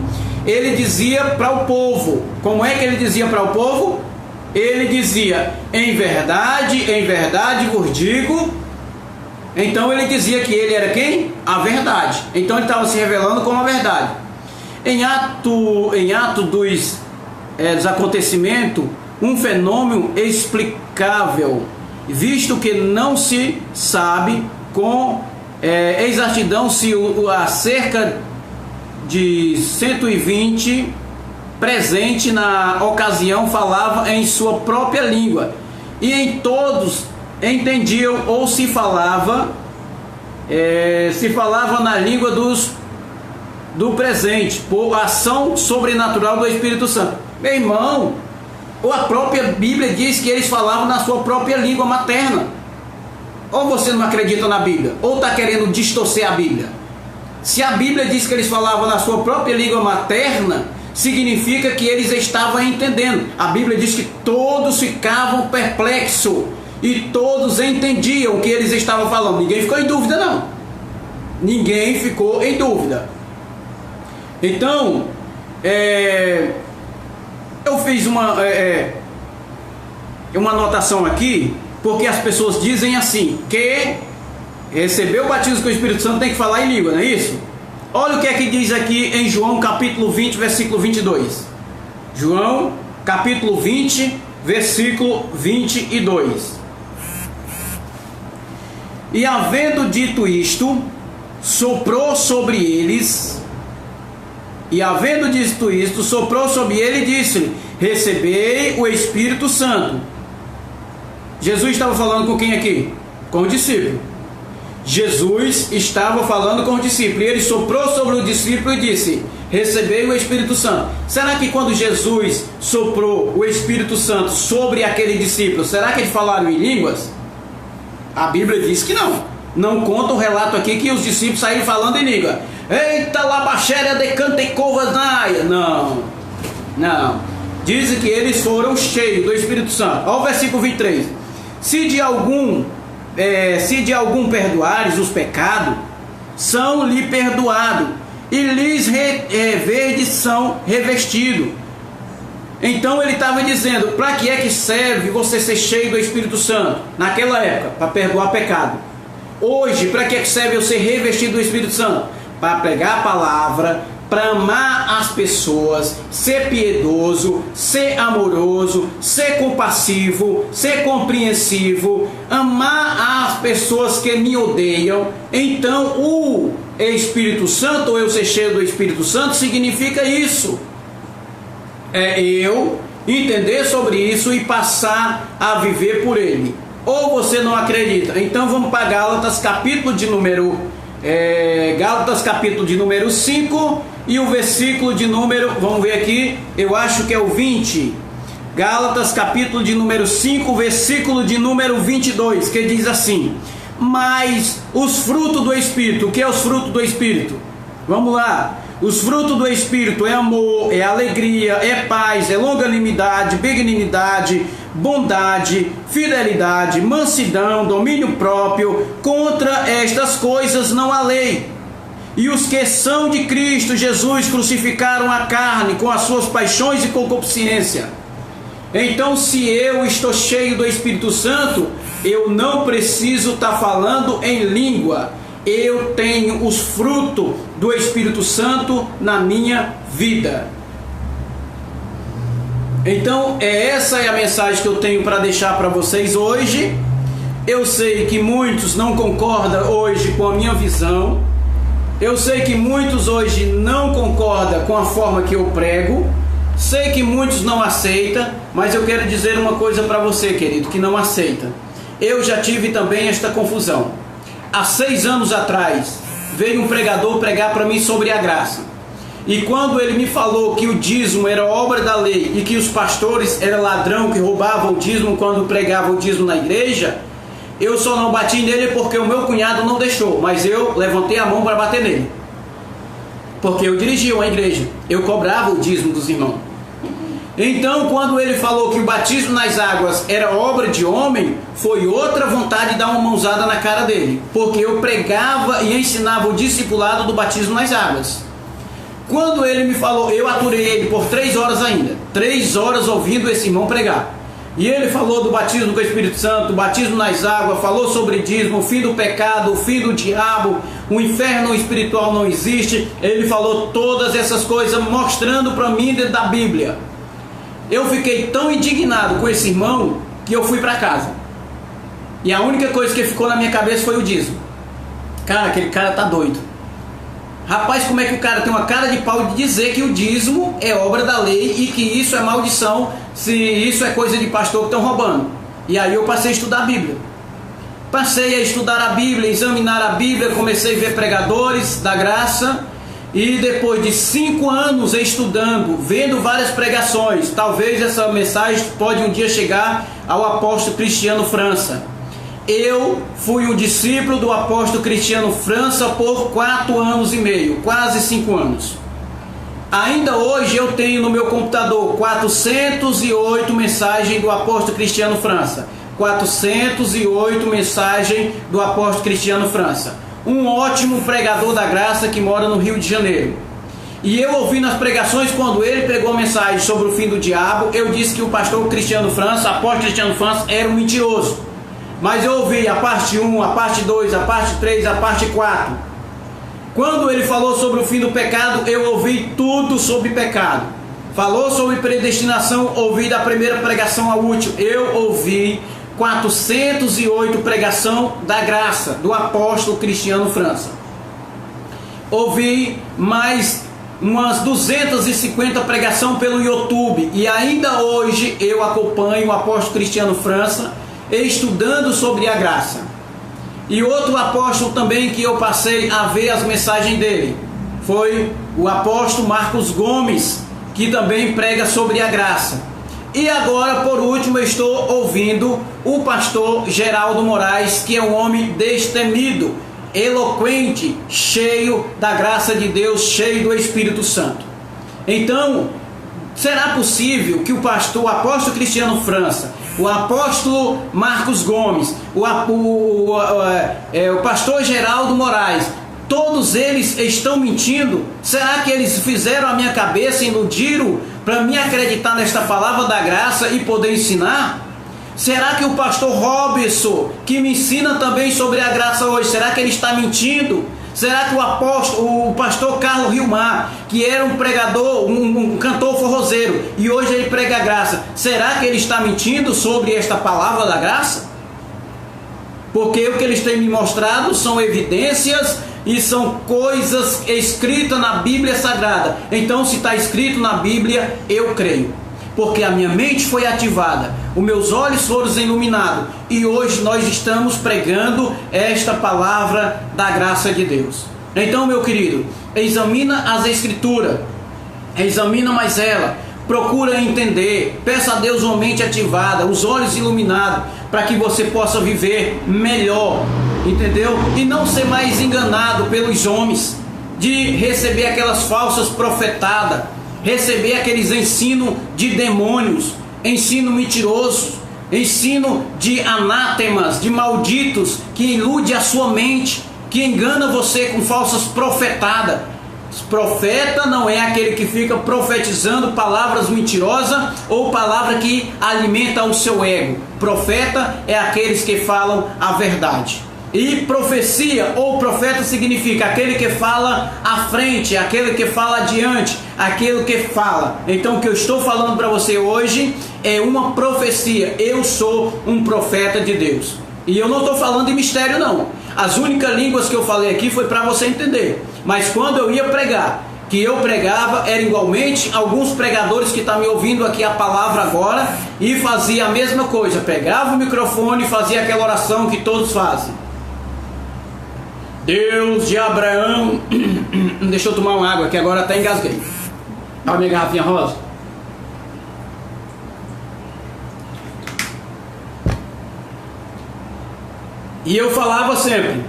[SPEAKER 1] ele dizia para o povo. Como é que ele dizia para o povo? Ele dizia: em verdade vos digo. Então ele dizia que ele era quem? A verdade. Então ele estava se revelando como a verdade. Em ato dos acontecimentos, um fenômeno explicável, visto que não se sabe com exatidão se a cerca de 120 presente na ocasião falava em sua própria língua, e em todos entendiam, ou se falava na língua do presente, por ação sobrenatural do Espírito Santo. Meu irmão, ou a própria Bíblia diz que eles falavam na sua própria língua materna. Ou você não acredita na Bíblia, ou está querendo distorcer a Bíblia. Se a Bíblia diz que eles falavam na sua própria língua materna, significa que eles estavam entendendo. A Bíblia diz que todos ficavam perplexos e todos entendiam o que eles estavam falando. Ninguém ficou em dúvida, não. Ninguém ficou em dúvida. Então, eu fiz uma anotação aqui, porque as pessoas dizem assim, que receber o batismo com o Espírito Santo tem que falar em língua, não é isso? Olha o que é que diz aqui em João capítulo 20, versículo 22. João capítulo 20, versículo 22. E havendo dito isto, soprou sobre eles. E havendo dito isto, soprou sobre ele e disse-lhe: recebei o Espírito Santo. Jesus estava falando com quem aqui? Com o discípulo. Jesus estava falando com o discípulo, e ele soprou sobre o discípulo e disse: recebei o Espírito Santo. Será que quando Jesus soprou o Espírito Santo sobre aquele discípulo, será que eles falaram em línguas? A Bíblia diz que não. Não conta o relato aqui que os discípulos saíram falando em língua. Eita, labaxéria de cantecovas naia. Não. Dizem que eles foram cheios do Espírito Santo. Olha o versículo 23. Se de algum perdoares os pecados, são-lhe perdoados, e lhes verdes são revestidos. Então ele estava dizendo: para que é que serve você ser cheio do Espírito Santo? Naquela época, para perdoar pecado. Hoje, para que é que serve eu ser revestido do Espírito Santo? Para pregar a palavra, para amar as pessoas, ser piedoso, ser amoroso, ser compassivo, ser compreensivo, amar as pessoas que me odeiam. Então o Espírito Santo, ou eu ser cheio do Espírito Santo, significa isso. É eu entender sobre isso e passar a viver por ele. Ou você não acredita? Então vamos para Gálatas capítulo de número 5 e o versículo de número, vamos ver aqui, eu acho que é o 20. Gálatas capítulo de número 5, versículo de número 22, que diz assim: mas os frutos do Espírito, o que é os frutos do Espírito? Vamos lá. Os frutos do Espírito é amor, é alegria, é paz, é longanimidade, benignidade, bondade, fidelidade, mansidão, domínio próprio. Contra estas coisas não há lei. E os que são de Cristo Jesus crucificaram a carne com as suas paixões e concupiscência. Então, se eu estou cheio do Espírito Santo, eu não preciso estar falando em língua. Eu tenho os frutos do Espírito Santo na minha vida. Então, essa é a mensagem que eu tenho para deixar para vocês hoje. Eu sei que muitos não concordam hoje com a minha visão. Eu sei que muitos hoje não concordam com a forma que eu prego. Sei que muitos não aceitam, mas eu quero dizer uma coisa para você, querido, que não aceita. Eu já tive também esta confusão. Há 6 anos atrás, veio um pregador pregar para mim sobre a graça. E quando ele me falou que o dízimo era obra da lei e que os pastores eram ladrão que roubavam o dízimo quando pregavam o dízimo na igreja, eu só não bati nele porque o meu cunhado não deixou, mas eu levantei a mão para bater nele. Porque eu dirigia uma igreja, eu cobrava o dízimo dos irmãos. Então, quando ele falou que o batismo nas águas era obra de homem, foi outra vontade de dar uma mãozada na cara dele, porque eu pregava e ensinava o discipulado do batismo nas águas. Quando ele me falou, eu aturei ele por 3 horas ainda, 3 horas ouvindo esse irmão pregar. E ele falou do batismo com o Espírito Santo, batismo nas águas, falou sobre dízimo, o fim do pecado, o fim do diabo, o inferno espiritual não existe. Ele falou todas essas coisas, mostrando para mim dentro da Bíblia. Eu fiquei tão indignado com esse irmão que eu fui para casa. E a única coisa que ficou na minha cabeça foi o dízimo. Cara, aquele cara tá doido. Rapaz, como é que o cara tem uma cara de pau de dizer que o dízimo é obra da lei e que isso é maldição, se isso é coisa de pastor que estão roubando? E aí eu passei a estudar a Bíblia. Passei a estudar a Bíblia, examinar a Bíblia, comecei a ver pregadores da graça. E depois de 5 anos estudando, vendo várias pregações, talvez essa mensagem pode um dia chegar ao apóstolo Cristiano França. Eu fui um discípulo do apóstolo Cristiano França por 4 anos e meio, quase 5 anos. Ainda hoje eu tenho no meu computador 408 mensagens do apóstolo Cristiano França. 408 mensagens do apóstolo Cristiano França. Um ótimo pregador da graça que mora no Rio de Janeiro. E eu ouvi nas pregações, quando ele pregou a mensagem sobre o fim do diabo, eu disse que o pastor Cristiano França, apóstolo Cristiano França, era um mentiroso. Mas eu ouvi a parte 1, a parte 2, a parte 3, a parte 4. Quando ele falou sobre o fim do pecado, eu ouvi tudo sobre pecado. Falou sobre predestinação, ouvi da primeira pregação à última. Eu ouvi 408 pregação da graça do apóstolo Cristiano França. Ouvi mais umas 250 pregação pelo YouTube, e ainda hoje eu acompanho o apóstolo Cristiano França estudando sobre a graça. E outro apóstolo também que eu passei a ver as mensagens dele foi o apóstolo Marcos Gomes, que também prega sobre a graça. E agora, por último, eu estou ouvindo o pastor Geraldo Moraes, que é um homem destemido, eloquente, cheio da graça de Deus, cheio do Espírito Santo. Então, será possível que o apóstolo Cristiano França, o apóstolo Marcos Gomes, o pastor Geraldo Moraes, todos eles estão mentindo? Será que eles fizeram a minha cabeça, iludiram para me acreditar nesta palavra da graça e poder ensinar? Será que o pastor Robson, que me ensina também sobre a graça hoje, será que ele está mentindo? Será que o pastor Carlos Rilmar, que era um pregador, um cantor forrozeiro, e hoje ele prega a graça, será que ele está mentindo sobre esta palavra da graça? Porque o que eles têm me mostrado são evidências e são coisas escritas na Bíblia Sagrada. Então, se está escrito na Bíblia, eu creio. porque a minha mente foi ativada, os meus olhos foram iluminados, e hoje nós estamos pregando esta palavra da graça de Deus. Então, meu querido, examina as Escrituras, examina mais ela, procura entender, peça a Deus uma mente ativada, os olhos iluminados, para que você possa viver melhor, entendeu? E não ser mais enganado pelos homens, de receber aquelas falsas profetadas, receber aqueles ensinos de demônios, ensino mentiroso, ensino de anátemas, de malditos, que ilude a sua mente, que engana você com falsas profetadas. Profeta não é aquele que fica profetizando palavras mentirosas ou palavra que alimenta o seu ego. Profeta é aqueles que falam a verdade. E profecia ou profeta significa aquele que fala à frente, aquele que fala adiante, aquele que fala. Então o que eu estou falando para você hoje é uma profecia. Eu sou um profeta de Deus. E eu não estou falando de mistério não. As únicas línguas que eu falei aqui foi para você entender. Mas quando eu ia pregar, que eu pregava, era igualmente alguns pregadores que estão me ouvindo aqui a palavra agora, e fazia a mesma coisa, pegava o microfone e fazia aquela oração que todos fazem. Deus de Abraão, deixa eu tomar uma água que agora até engasguei. Olha a minha garrafinha rosa. E eu falava sempre: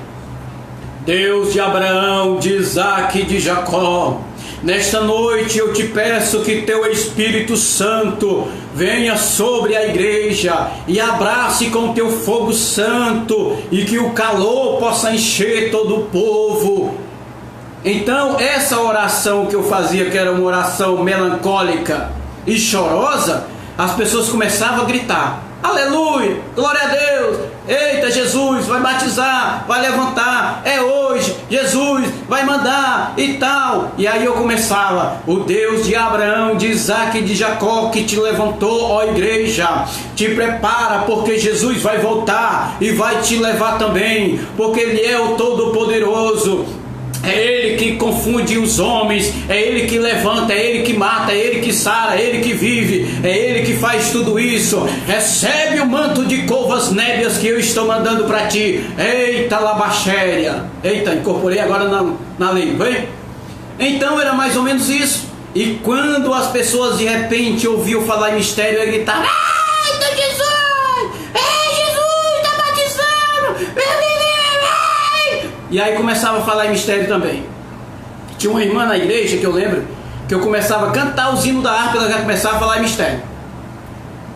[SPEAKER 1] Deus de Abraão, de Isaac e de Jacó, nesta noite eu te peço que teu Espírito Santo venha sobre a igreja e abrace com teu fogo santo, e que o calor possa encher todo o povo. Então essa oração que eu fazia, que era uma oração melancólica e chorosa, as pessoas começavam a gritar: aleluia, glória a Deus, eita, Jesus vai batizar, vai levantar, é hoje, Jesus vai mandar e tal. E aí eu começava: o Deus de Abraão, de Isaac e de Jacó, que te levantou, ó igreja, te prepara, porque Jesus vai voltar e vai te levar também, porque Ele é o Todo-Poderoso. É Ele que confunde os homens, é Ele que levanta, é Ele que mata, é Ele que sara, é Ele que vive, é Ele que faz tudo isso. Recebe o manto de covas nébias que eu estou mandando para ti. Eita, labachéria. Eita, incorporei agora na língua, hein? Então era mais ou menos isso. E quando as pessoas de repente ouviam falar em mistério, eu gritava: eita, Jesus! Ei, Jesus, está batizando! E aí começava a falar em mistério também. Tinha uma irmã na igreja que eu lembro, que eu começava a cantar os hinos da harpa, ela já começava a falar em mistério.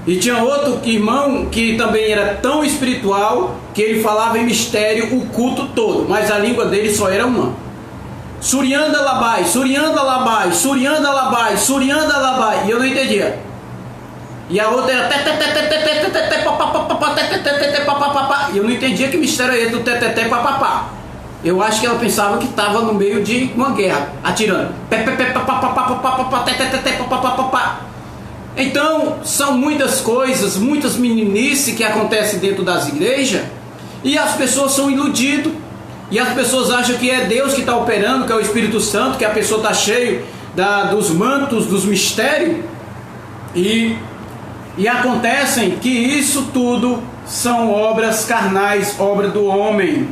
[SPEAKER 1] E tinha outro irmão que também era tão espiritual, que ele falava em mistério o culto todo, mas a língua dele só era uma: Surianda labai, Surianda labai, Surianda labai, Surianda labai. E eu não entendia. E a outra era e eu não entendia que mistério era esse do teteté papapá. Eu acho que ela pensava que estava no meio de uma guerra, atirando. Então, são muitas coisas, muitas meninices que acontecem dentro das igrejas, e as pessoas são iludidas, e as pessoas acham que é Deus que está operando, que é o Espírito Santo, que a pessoa está cheia dos mantos, dos mistérios, e acontecem que isso tudo são obras carnais, obra do homem.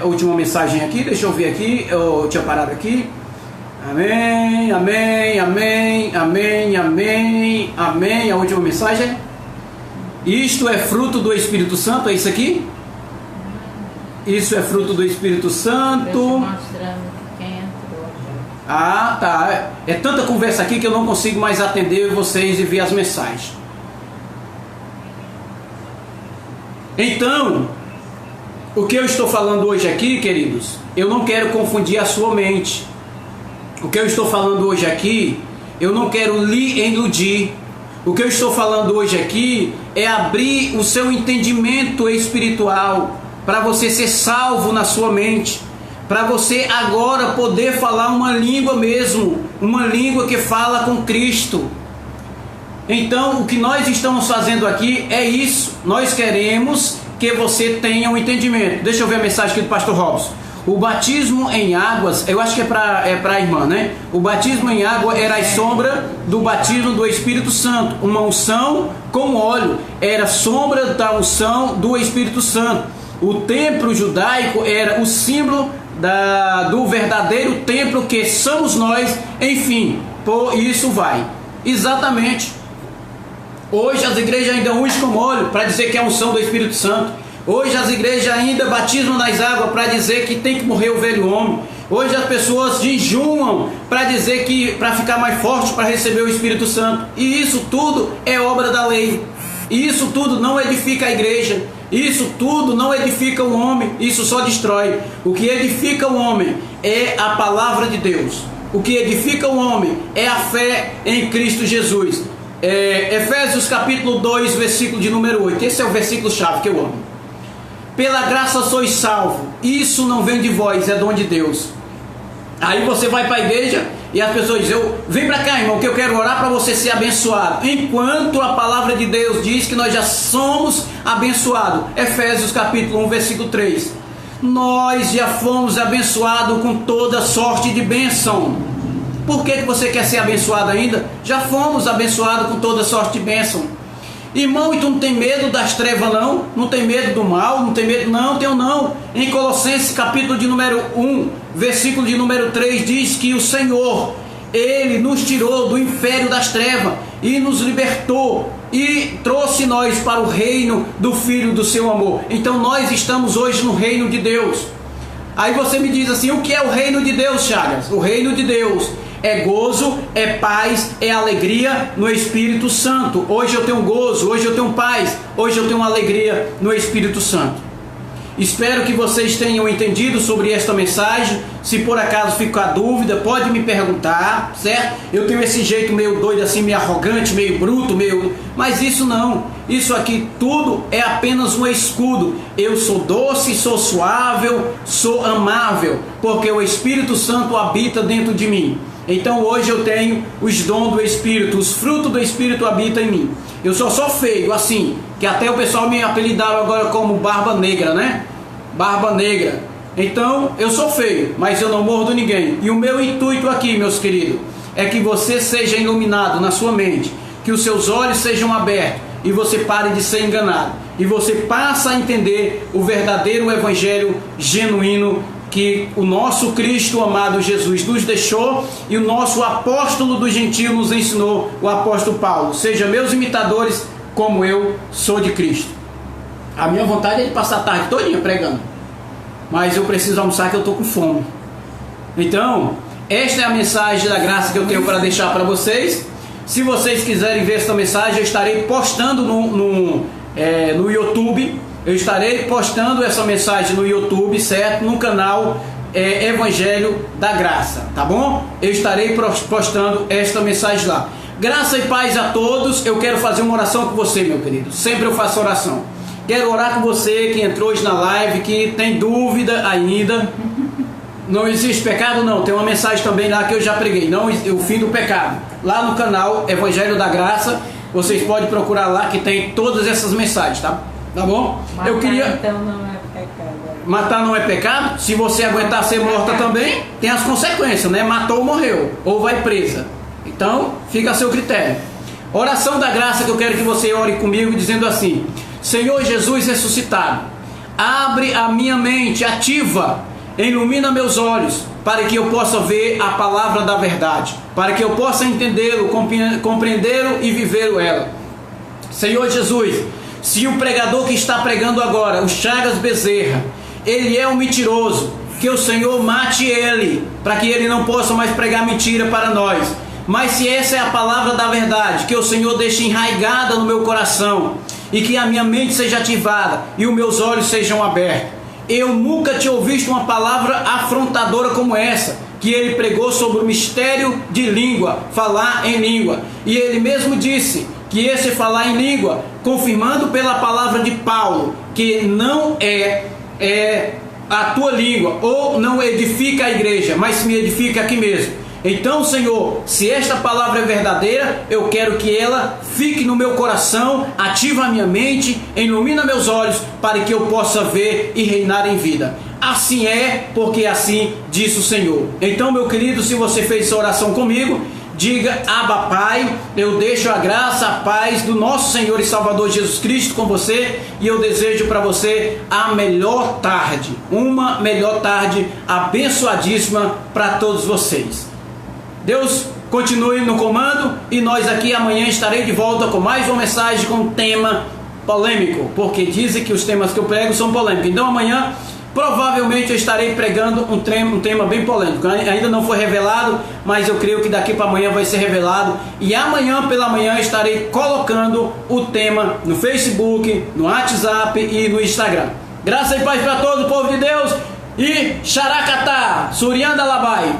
[SPEAKER 1] A última mensagem aqui, deixa eu ver aqui, eu tinha parado aqui. Amém, amém, amém, amém, amém, amém. A última mensagem: isto é fruto do Espírito Santo, é isso aqui? Isso é fruto do Espírito Santo. Ah, tá. É tanta conversa aqui que eu não consigo mais atender vocês e ver as mensagens. Então, o que eu estou falando hoje aqui, queridos, eu não quero confundir a sua mente. O que eu estou falando hoje aqui, eu não quero lhe iludir. O que eu estou falando hoje aqui é abrir o seu entendimento espiritual, para você ser salvo na sua mente, para você agora poder falar uma língua mesmo, uma língua que fala com Cristo. Então, o que nós estamos fazendo aqui é isso. Nós queremos que você tenha um entendimento. Deixa eu ver a mensagem aqui do pastor Robson. O batismo em águas, eu acho que é para a irmã, né? O batismo em água era a sombra do batismo do Espírito Santo. Uma unção com óleo era sombra da unção do Espírito Santo. O templo judaico era o símbolo do verdadeiro templo que somos nós. Enfim, por isso vai. Exatamente. Hoje as igrejas ainda ungem com óleo para dizer que é a unção do Espírito Santo. Hoje as igrejas ainda batismam nas águas para dizer que tem que morrer o velho homem. Hoje as pessoas jejuam para dizer que para ficar mais forte para receber o Espírito Santo. E isso tudo é obra da lei. E isso tudo não edifica a igreja. Isso tudo não edifica o homem. Isso só destrói. O que edifica o homem é a palavra de Deus. O que edifica o homem é a fé em Cristo Jesus. Efésios capítulo 2, versículo de número 8. Esse é o versículo chave que eu amo. Pela graça sois salvos, isso não vem de vós, é dom de Deus. Aí você vai para a igreja e as pessoas dizem: vem para cá, irmão, que eu quero orar para você ser abençoado. Enquanto a palavra de Deus diz que nós já somos abençoados. Efésios capítulo 1, versículo 3. Nós já fomos abençoados com toda sorte de bênção. Por que você quer ser abençoado ainda? Já fomos abençoados com toda sorte de bênção. Irmão, e tu não tem medo das trevas não? Não tem medo do mal? Não tem medo? Não, tenho não. Em Colossenses capítulo de número 1, versículo de número 3, diz que o Senhor, Ele nos tirou do império das trevas e nos libertou e trouxe nós para o reino do Filho do seu amor. Então nós estamos hoje no reino de Deus. Aí você me diz assim: o que é o reino de Deus, Chagas? O reino de Deus é gozo, é paz, é alegria no Espírito Santo. Hoje eu tenho gozo, hoje eu tenho paz, hoje eu tenho alegria no Espírito Santo. Espero que vocês tenham entendido sobre esta mensagem. Se por acaso ficar dúvida, pode me perguntar, certo? Eu tenho esse jeito meio doido assim, meio arrogante, meio bruto, mas isso não. Isso aqui tudo é apenas um escudo. Eu sou doce, sou suável, sou amável, porque o Espírito Santo habita dentro de mim. Então hoje eu tenho os dons do Espírito, os frutos do Espírito habitam em mim. Eu sou só feio, assim, que até o pessoal me apelidaram agora como Barba Negra, né? Barba Negra. Então eu sou feio, mas eu não mordo ninguém. E o meu intuito aqui, meus queridos, é que você seja iluminado na sua mente, que os seus olhos sejam abertos e você pare de ser enganado. E você passe a entender o verdadeiro evangelho genuíno que o nosso Cristo amado Jesus nos deixou e o nosso apóstolo do gentio nos ensinou, o apóstolo Paulo. Sejam meus imitadores como eu sou de Cristo. A minha vontade é de passar a tarde todinha pregando, mas eu preciso almoçar que eu estou com fome. Então, esta é a mensagem da graça que eu tenho para deixar para vocês. Se vocês quiserem ver essa mensagem, eu estarei postando no YouTube. Eu estarei postando essa mensagem no YouTube, certo? No canal Evangelho da Graça, tá bom? Eu estarei postando esta mensagem lá. Graça e paz a todos. Eu quero fazer uma oração com você, meu querido. Sempre eu faço oração. Quero orar com você que entrou hoje na live, que tem dúvida ainda. Não existe pecado? Não. Tem uma mensagem também lá que eu já preguei. Não, o fim do pecado. Lá no canal Evangelho da Graça, vocês podem procurar lá que tem todas essas mensagens, tá? Tá bom?
[SPEAKER 2] Matar,
[SPEAKER 1] eu queria...
[SPEAKER 2] então não é pecado.
[SPEAKER 1] Matar não é pecado? Se você aguentar ser morta também, tem as consequências, né? Matou ou morreu, ou vai presa. Então, fica a seu critério. Oração da graça que eu quero que você ore comigo dizendo assim: Senhor Jesus ressuscitado, abre a minha mente ativa, ilumina meus olhos, para que eu possa ver a palavra da verdade, para que eu possa entendê-lo, compreendê-lo e viver ela. Senhor Jesus, se o pregador que está pregando agora, o Chagas Bezerra, ele é um mentiroso, que o Senhor mate ele, para que ele não possa mais pregar mentira para nós. Mas se essa é a palavra da verdade, que o Senhor deixe enraigada no meu coração, e que a minha mente seja ativada, e os meus olhos sejam abertos. Eu nunca tinha ouvido uma palavra afrontadora como essa, que ele pregou sobre o mistério de língua, falar em língua. E ele mesmo disse que esse falar em língua, confirmando pela palavra de Paulo, que não é a tua língua, ou não edifica a igreja, mas me edifica aqui mesmo. Então, Senhor, se esta palavra é verdadeira, eu quero que ela fique no meu coração, ativa a minha mente, ilumina meus olhos, para que eu possa ver e reinar em vida. assim é, porque assim disse o Senhor. Então, meu querido, se você fez essa oração comigo, diga: Abba Pai, eu deixo a graça, a paz do nosso Senhor e Salvador Jesus Cristo com você, e eu desejo para você a melhor tarde, uma melhor tarde abençoadíssima para todos vocês. Deus continue no comando, e nós aqui amanhã estarei de volta com mais uma mensagem com um tema polêmico, porque dizem que os temas que eu prego são polêmicos. Então amanhã provavelmente eu estarei pregando um tema bem polêmico. Ainda não foi revelado, mas eu creio que daqui para amanhã vai ser revelado. E amanhã pela manhã estarei colocando o tema no Facebook, no WhatsApp e no Instagram. Graça e paz para todo o povo de Deus. E Xaracatá, Surianda Labai.